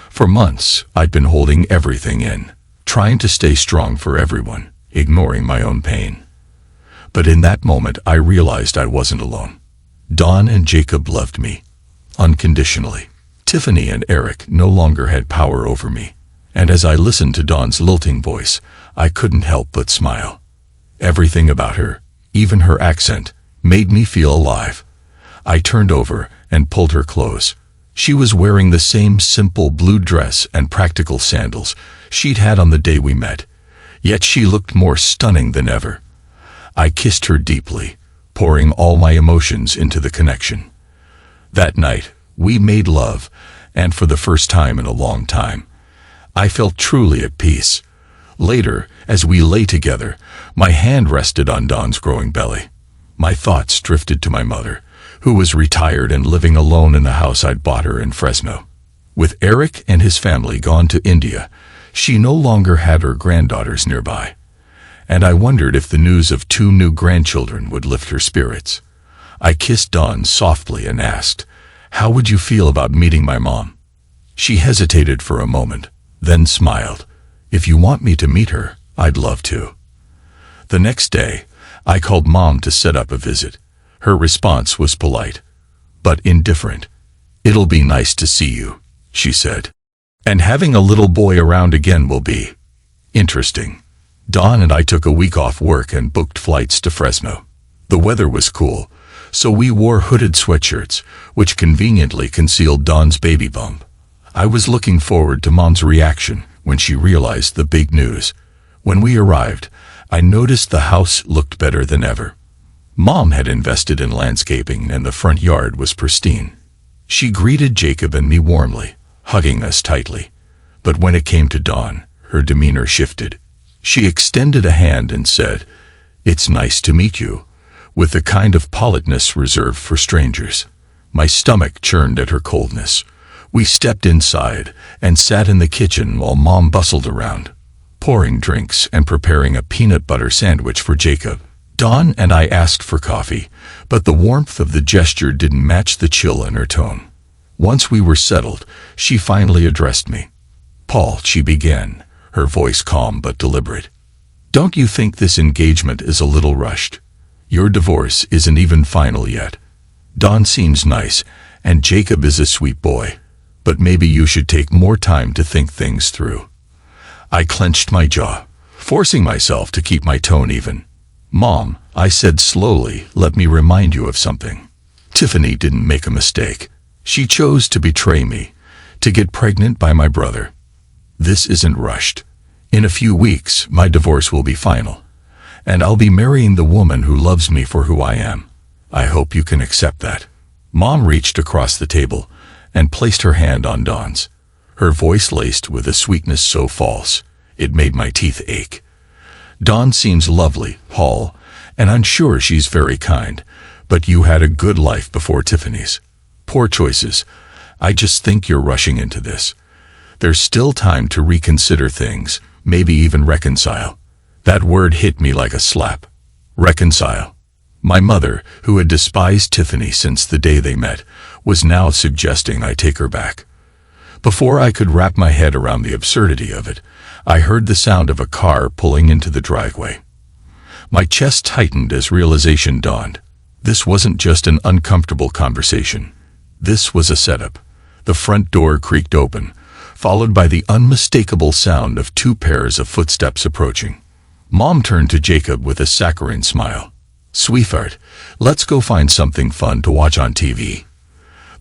For months, I'd been holding everything in, trying to stay strong for everyone, ignoring my own pain. But in that moment, I realized I wasn't alone. Dawn and Jacob loved me, unconditionally. Tiffany and Eric no longer had power over me, and as I listened to Dawn's lilting voice, I couldn't help but smile. Everything about her, even her accent, made me feel alive. I turned over and pulled her close. She was wearing the same simple blue dress and practical sandals she'd had on the day we met, yet she looked more stunning than ever. I kissed her deeply, pouring all my emotions into the connection. That night, we made love, and for the first time in a long time, I felt truly at peace. Later, as we lay together, my hand rested on Dawn's growing belly. My thoughts drifted to my mother, who was retired and living alone in the house I'd bought her in Fresno. With Eric and his family gone to India, she no longer had her granddaughters nearby, and I wondered if the news of 2 new grandchildren would lift her spirits. I kissed Dawn softly and asked, "How would you feel about meeting my mom?" She hesitated for a moment, then smiled. "If you want me to meet her, I'd love to." The next day, I called Mom to set up a visit. Her response was polite, but indifferent. "It'll be nice to see you," she said. "And having a little boy around again will be interesting." Dawn and I took a week off work and booked flights to Fresno. The weather was cool, so we wore hooded sweatshirts, which conveniently concealed Dawn's baby bump. I was looking forward to Mom's reaction when she realized the big news. When we arrived, I noticed the house looked better than ever. Mom had invested in landscaping and the front yard was pristine. She greeted Jacob and me warmly, hugging us tightly. But when it came to Dawn, her demeanor shifted. She extended a hand and said, "It's nice to meet you," with the kind of politeness reserved for strangers. My stomach churned at her coldness. We stepped inside and sat in the kitchen while Mom bustled around, pouring drinks and preparing a peanut butter sandwich for Jacob. Dawn and I asked for coffee, but the warmth of the gesture didn't match the chill in her tone. Once we were settled, she finally addressed me. "Paul," she began, her voice calm but deliberate. "Don't you think this engagement is a little rushed? Your divorce isn't even final yet. Dawn seems nice, and Jacob is a sweet boy, but maybe you should take more time to think things through." I clenched my jaw, forcing myself to keep my tone even. "Mom," I said slowly, "let me remind you of something. Tiffany didn't make a mistake. She chose to betray me, to get pregnant by my brother. This isn't rushed. In a few weeks, my divorce will be final, and I'll be marrying the woman who loves me for who I am. I hope you can accept that." Mom reached across the table and placed her hand on Dawn's, her voice laced with a sweetness so false, it made my teeth ache. "Dawn seems lovely, Paul, and I'm sure she's very kind, but you had a good life before Tiffany's. Poor choices. I just think you're rushing into this. There's still time to reconsider things, maybe even reconcile." That word hit me like a slap. Reconcile. My mother, who had despised Tiffany since the day they met, was now suggesting I take her back. Before I could wrap my head around the absurdity of it, I heard the sound of a car pulling into the driveway. My chest tightened as realization dawned. This wasn't just an uncomfortable conversation. This was a setup. The front door creaked open, followed by the unmistakable sound of 2 pairs of footsteps approaching. Mom turned to Jacob with a saccharine smile. "Sweetheart, let's go find something fun to watch on TV.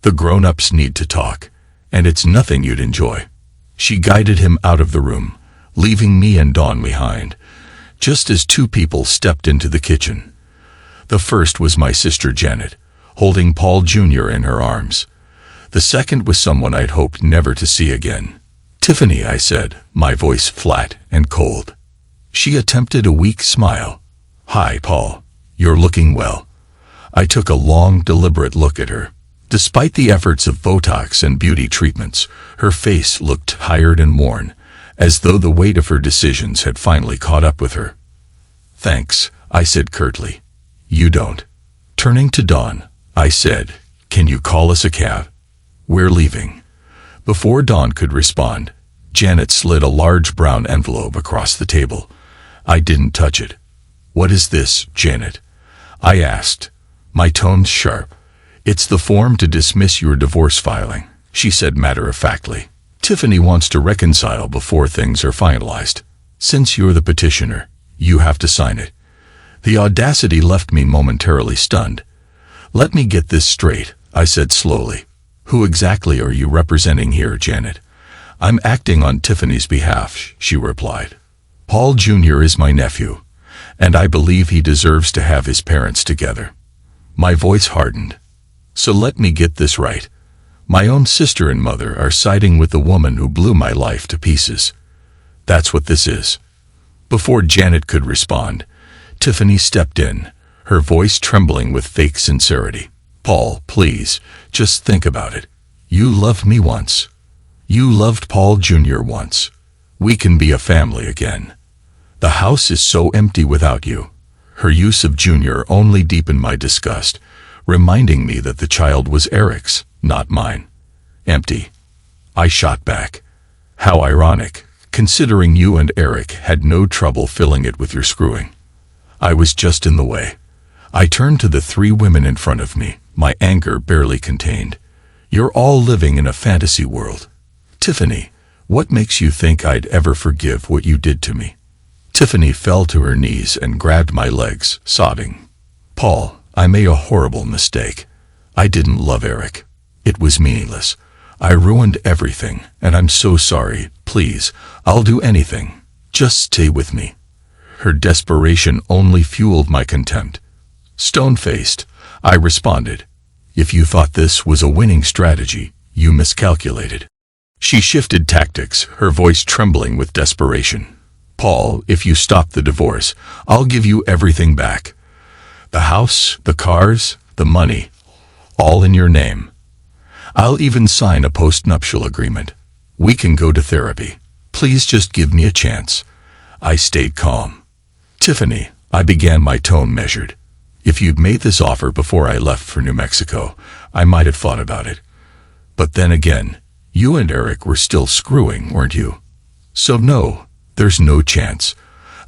The grown-ups need to talk, and it's nothing you'd enjoy." She guided him out of the room, leaving me and Dawn behind, just as 2 people stepped into the kitchen. The first was my sister Janet, holding Paul Jr. in her arms. The second was someone I'd hoped never to see again. "Tiffany," I said, my voice flat and cold. She attempted a weak smile. "Hi, Paul. You're looking well." I took a long, deliberate look at her. Despite the efforts of Botox and beauty treatments, her face looked tired and worn, as though the weight of her decisions had finally caught up with her. "Thanks," I said curtly. "You don't." Turning to Dawn, I said, "Can you call us a cab? We're leaving." Before Dawn could respond, Janet slid a large brown envelope across the table. I didn't touch it. "What is this, Janet?" I asked, my tone sharp. "It's the form to dismiss your divorce filing," she said matter-of-factly. "Tiffany wants to reconcile before things are finalized. Since you're the petitioner, you have to sign it." The audacity left me momentarily stunned. "Let me get this straight," I said slowly. "Who exactly are you representing here, Janet?" "I'm acting on Tiffany's behalf," she replied. "Paul Jr. is my nephew, and I believe he deserves to have his parents together." My voice hardened. "So let me get this right. My own sister and mother are siding with the woman who blew my life to pieces. That's what this is." Before Janet could respond, Tiffany stepped in, her voice trembling with fake sincerity. "Paul, please, just think about it. You loved me once. You loved Paul Jr. once. We can be a family again. The house is so empty without you." Her use of Junior only deepened my disgust, reminding me that the child was Eric's, not mine. "Empty?" I shot back. "How ironic, considering you and Eric had no trouble filling it with your screwing." I was just in the way. I turned to the 3 women in front of me, my anger barely contained. "You're all living in a fantasy world. Tiffany, what makes you think I'd ever forgive what you did to me?" Tiffany fell to her knees and grabbed my legs, sobbing. "Paul, I made a horrible mistake. I didn't love Eric. It was meaningless. I ruined everything, and I'm so sorry. Please, I'll do anything. Just stay with me." Her desperation only fueled my contempt. Stone-faced, I responded, "If you thought this was a winning strategy, you miscalculated." She shifted tactics, her voice trembling with desperation. "Paul, if you stop the divorce, I'll give you everything back. The house, the cars, the money, all in your name. I'll even sign a post-nuptial agreement. We can go to therapy. Please just give me a chance." I stayed calm. "Tiffany," I began, my tone measured. If you'd made this offer before I left for New Mexico, I might have thought about it. But then again, you and Eric were still screwing, weren't you? So no, there's no chance.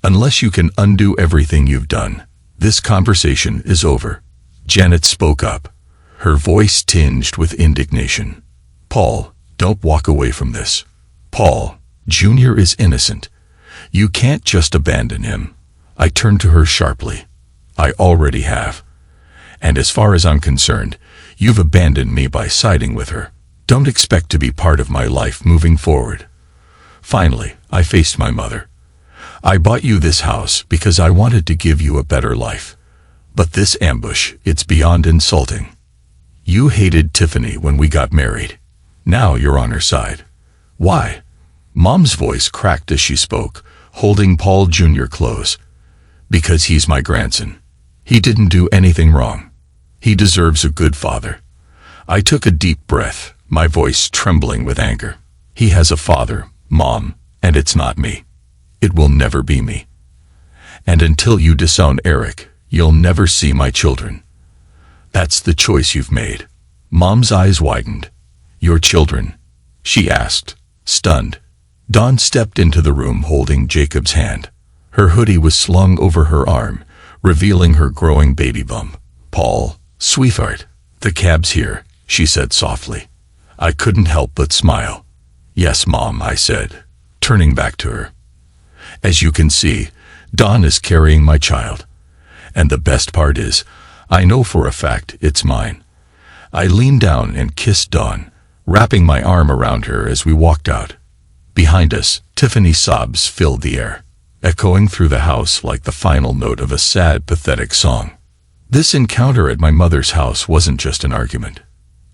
Unless you can undo everything you've done, this conversation is over. Janet spoke up, her voice tinged with indignation. Paul, don't walk away from this. Paul, Jr. is innocent. You can't just abandon him. I turned to her sharply. I already have. And as far as I'm concerned, you've abandoned me by siding with her. Don't expect to be part of my life moving forward. Finally, I faced my mother. I bought you this house because I wanted to give you a better life. But this ambush, it's beyond insulting. You hated Tiffany when we got married. Now you're on her side. Why? Mom's voice cracked as she spoke, holding Paul Jr. close. Because he's my grandson. He didn't do anything wrong. He deserves a good father. I took a deep breath, my voice trembling with anger. He has a father, Mom, and it's not me. It will never be me. And until you disown Eric, you'll never see my children. That's the choice you've made. Mom's eyes widened. Your children? She asked, stunned. Dawn stepped into the room holding Jacob's hand. Her hoodie was slung over her arm, revealing her growing baby bump. Paul, sweetheart, the cab's here, she said softly. I couldn't help but smile. Yes, Mom, I said, turning back to her. As you can see, Dawn is carrying my child. And the best part is, I know for a fact it's mine. I leaned down and kissed Dawn, wrapping my arm around her as we walked out. Behind us, Tiffany's sobs filled the air, echoing through the house like the final note of a sad, pathetic song. This encounter at my mother's house wasn't just an argument.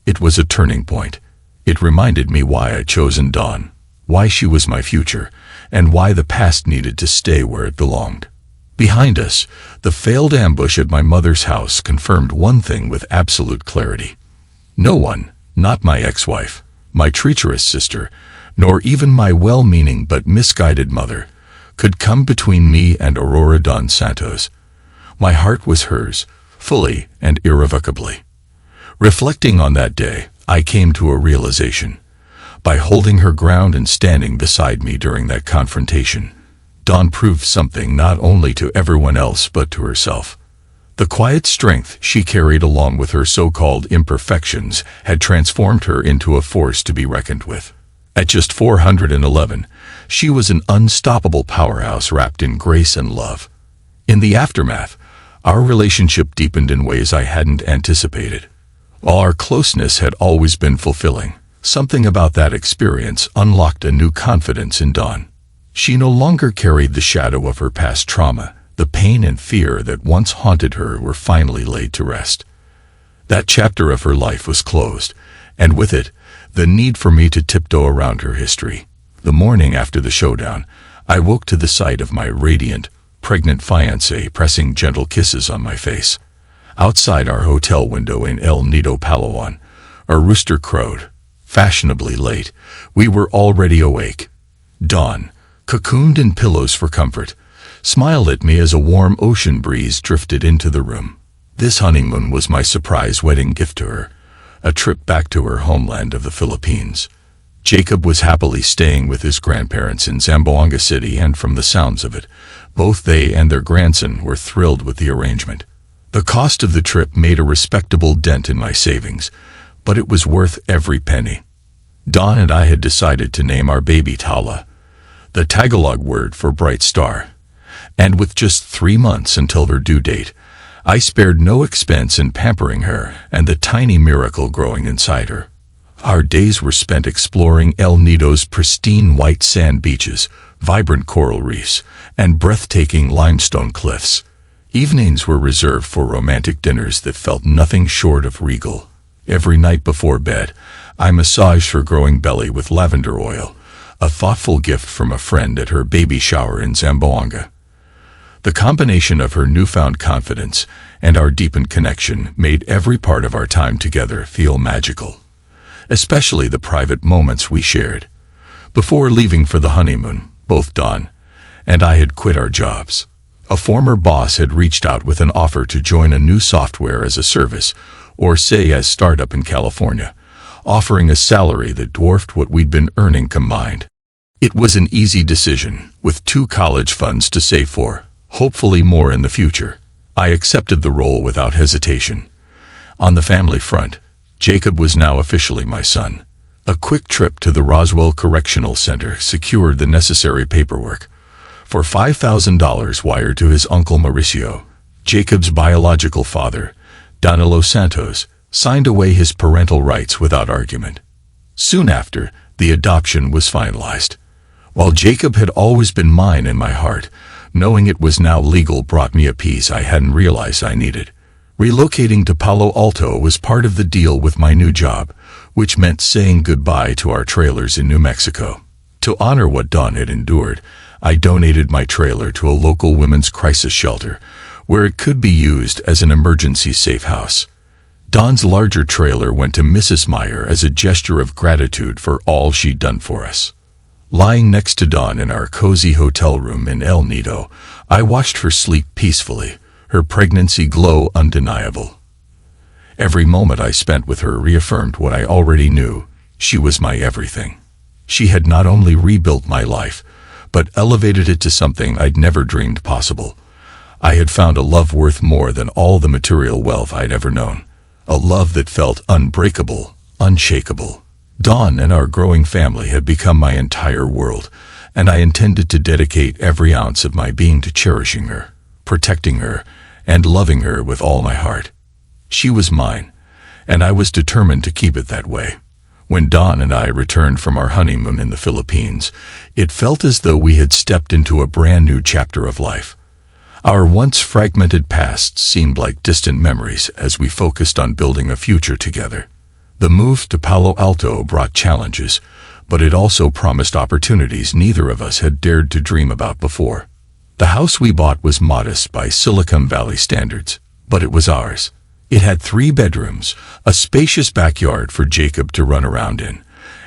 It was a turning point. It reminded me why I'd chosen Dawn, why she was my future, and why the past needed to stay where it belonged. Behind us, the failed ambush at my mother's house confirmed one thing with absolute clarity. No one, not my ex-wife, my treacherous sister, nor even my well-meaning but misguided mother, could come between me and Aurora Dawn Santos. My heart was hers, fully and irrevocably. Reflecting on that day, I came to a realization. By holding her ground and standing beside me during that confrontation, Dawn proved something not only to everyone else but to herself. The quiet strength she carried along with her so-called imperfections had transformed her into a force to be reckoned with. At just 411, she was an unstoppable powerhouse wrapped in grace and love. In the aftermath, our relationship deepened in ways I hadn't anticipated. While our closeness had always been fulfilling, something about that experience unlocked a new confidence in Dawn. She no longer carried the shadow of her past trauma. The pain and fear that once haunted her were finally laid to rest. That chapter of her life was closed, and with it, the need for me to tiptoe around her history. The morning after the showdown, I woke to the sight of my radiant, pregnant fiancée pressing gentle kisses on my face. Outside our hotel window in El Nido, Palawan, a rooster crowed. Fashionably late, we were already awake. Dawn, cocooned in pillows for comfort, smiled at me as a warm ocean breeze drifted into the room. This honeymoon was my surprise wedding gift to her, a trip back to her homeland of the Philippines. Jacob was happily staying with his grandparents in Zamboanga City, and from the sounds of it, both they and their grandson were thrilled with the arrangement. The cost of the trip made a respectable dent in my savings, but it was worth every penny. Dawn and I had decided to name our baby Tala, the Tagalog word for bright star. And with just 3 months until her due date, I spared no expense in pampering her and the tiny miracle growing inside her. Our days were spent exploring El Nido's pristine white sand beaches, vibrant coral reefs, and breathtaking limestone cliffs. Evenings were reserved for romantic dinners that felt nothing short of regal. Every night before bed, I massaged her growing belly with lavender oil, a thoughtful gift from a friend at her baby shower in Zamboanga. The combination of her newfound confidence and our deepened connection made every part of our time together feel magical, especially the private moments we shared. Before leaving for the honeymoon, both Dawn and I had quit our jobs. A former boss had reached out with an offer to join a new software as a service, or say as startup in California, offering a salary that dwarfed what we'd been earning combined. It was an easy decision, with 2 college funds to save for, hopefully more in the future. I accepted the role without hesitation. On the family front, Jacob was now officially my son. A quick trip to the Roswell Correctional Center secured the necessary paperwork. For $5,000 wired to his uncle Mauricio, Jacob's biological father, Danilo Santos, signed away his parental rights without argument. Soon after, the adoption was finalized. While Jacob had always been mine in my heart, knowing it was now legal brought me a peace I hadn't realized I needed. Relocating to Palo Alto was part of the deal with my new job, which meant saying goodbye to our trailers in New Mexico. To honor what Dawn had endured, I donated my trailer to a local women's crisis shelter, where it could be used as an emergency safe house. Dawn's larger trailer went to Mrs. Meyer as a gesture of gratitude for all she'd done for us. Lying next to Dawn in our cozy hotel room in El Nido, I watched her sleep peacefully, her pregnancy glow undeniable. Every moment I spent with her reaffirmed what I already knew: she was my everything. She had not only rebuilt my life, but elevated it to something I'd never dreamed possible. I had found a love worth more than all the material wealth I'd ever known. A love that felt unbreakable, unshakable. Dawn and our growing family had become my entire world, and I intended to dedicate every ounce of my being to cherishing her, protecting her, and loving her with all my heart. She was mine, and I was determined to keep it that way. When Dawn and I returned from our honeymoon in the Philippines, it felt as though we had stepped into a brand new chapter of life. Our once fragmented pasts seemed like distant memories as we focused on building a future together. The move to Palo Alto brought challenges, but it also promised opportunities neither of us had dared to dream about before. The house we bought was modest by Silicon Valley standards, but it was ours. It had 3 bedrooms, a spacious backyard for Jacob to run around in,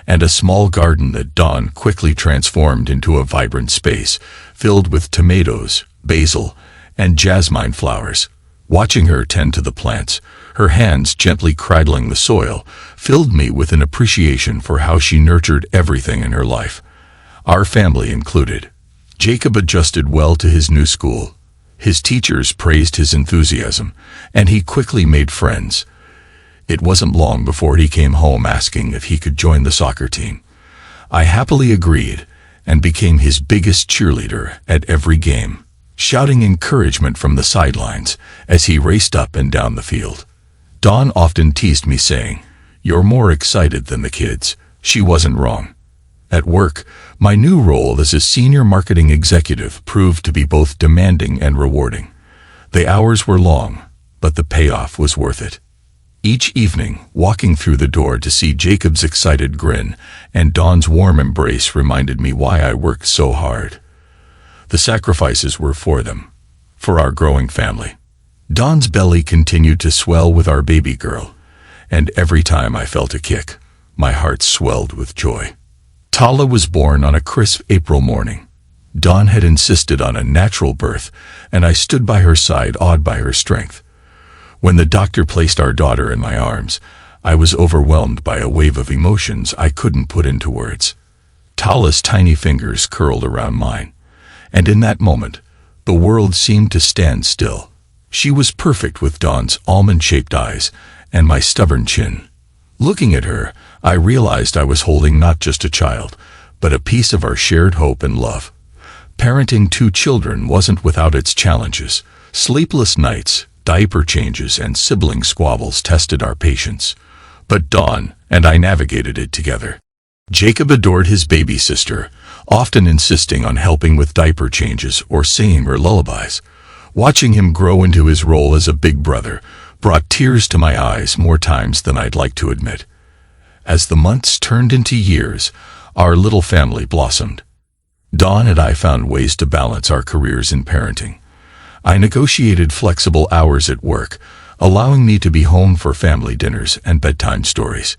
and a small garden that Dawn quickly transformed into a vibrant space filled with tomatoes, basil, and jasmine flowers. Watching her tend to the plants, her hands gently cradling the soil, filled me with an appreciation for how she nurtured everything in her life, our family included. Jacob adjusted well to his new school. His teachers praised his enthusiasm, and he quickly made friends. It wasn't long before he came home asking if he could join the soccer team. I happily agreed, and became his biggest cheerleader at every game, shouting encouragement from the sidelines as he raced up and down the field. Dawn often teased me saying, "You're more excited than the kids." She wasn't wrong. At work, my new role as a senior marketing executive proved to be both demanding and rewarding. The hours were long, but the payoff was worth it. Each evening, walking through the door to see Jacob's excited grin and Dawn's warm embrace reminded me why I worked so hard. The sacrifices were for them, for our growing family. Dawn's belly continued to swell with our baby girl, and every time I felt a kick, my heart swelled with joy. Tala was born on a crisp April morning. Dawn had insisted on a natural birth, and I stood by her side, awed by her strength. When the doctor placed our daughter in my arms, I was overwhelmed by a wave of emotions I couldn't put into words. Tala's tiny fingers curled around mine, and in that moment, the world seemed to stand still. She was perfect with Dawn's almond-shaped eyes and my stubborn chin. Looking at her, I realized I was holding not just a child, but a piece of our shared hope and love. Parenting 2 children wasn't without its challenges. Sleepless nights, diaper changes, and sibling squabbles tested our patience. But Dawn and I navigated it together. Jacob adored his baby sister, often insisting on helping with diaper changes or singing her lullabies. Watching him grow into his role as a big brother brought tears to my eyes more times than I'd like to admit. As the months turned into years, our little family blossomed. Dawn and I found ways to balance our careers in parenting. I negotiated flexible hours at work, allowing me to be home for family dinners and bedtime stories.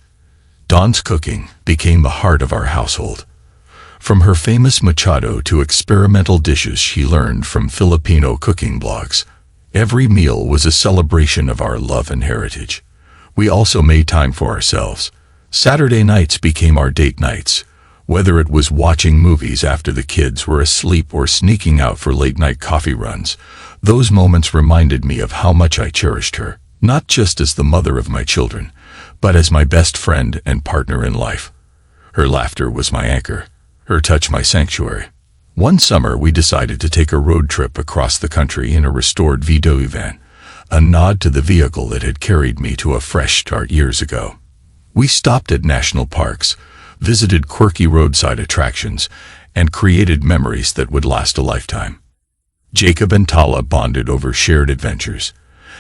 Dawn's cooking became the heart of our household. From her famous machado to experimental dishes she learned from Filipino cooking blogs, every meal was a celebration of our love and heritage. We also made time for ourselves. Saturday nights became our date nights, whether it was watching movies after the kids were asleep or sneaking out for late-night coffee runs. Those moments reminded me of how much I cherished her, not just as the mother of my children, but as my best friend and partner in life. Her laughter was my anchor, her touch my sanctuary. One summer we decided to take a road trip across the country in a restored VW van, a nod to the vehicle that had carried me to a fresh start years ago. We stopped at national parks, visited quirky roadside attractions, and created memories that would last a lifetime. Jacob and Tala bonded over shared adventures,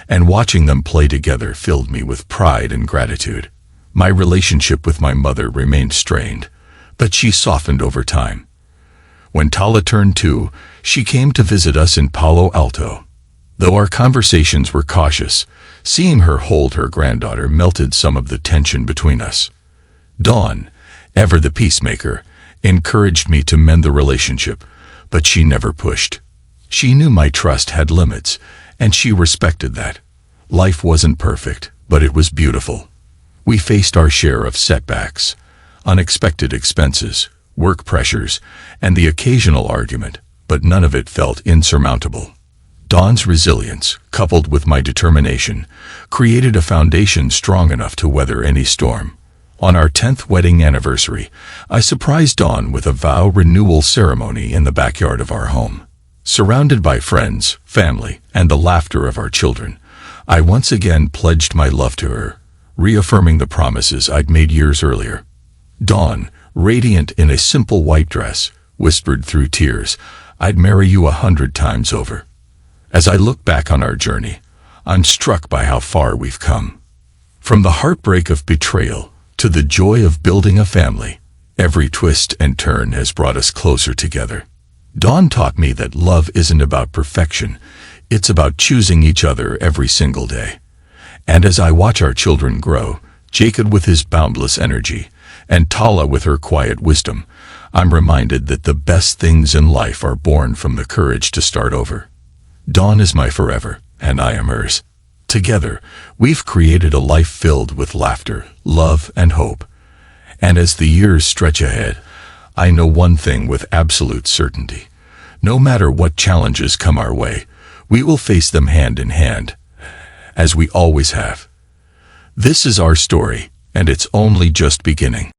and watching them play together filled me with pride and gratitude. My relationship with my mother remained strained, but she softened over time. When Tala turned 2, she came to visit us in Palo Alto. Though our conversations were cautious, seeing her hold her granddaughter melted some of the tension between us. Dawn, ever the peacemaker, encouraged me to mend the relationship, but she never pushed. She knew my trust had limits, and she respected that. Life wasn't perfect, but it was beautiful. We faced our share of setbacks, unexpected expenses, work pressures, and the occasional argument, but none of it felt insurmountable. Dawn's resilience, coupled with my determination, created a foundation strong enough to weather any storm. On our 10th wedding anniversary, I surprised Dawn with a vow renewal ceremony in the backyard of our home. Surrounded by friends, family, and the laughter of our children, I once again pledged my love to her, reaffirming the promises I'd made years earlier. Dawn, radiant in a simple white dress, whispered through tears, "I'd marry you 100 times over." As I look back on our journey, I'm struck by how far we've come. From the heartbreak of betrayal to the joy of building a family, every twist and turn has brought us closer together. Dawn taught me that love isn't about perfection, it's about choosing each other every single day. And as I watch our children grow, Jacob with his boundless energy, and Tala with her quiet wisdom, I'm reminded that the best things in life are born from the courage to start over. Dawn is my forever, and I am hers. Together, we've created a life filled with laughter, love, and hope. And as the years stretch ahead, I know one thing with absolute certainty. No matter what challenges come our way, we will face them hand in hand, as we always have. This is our story, and it's only just beginning.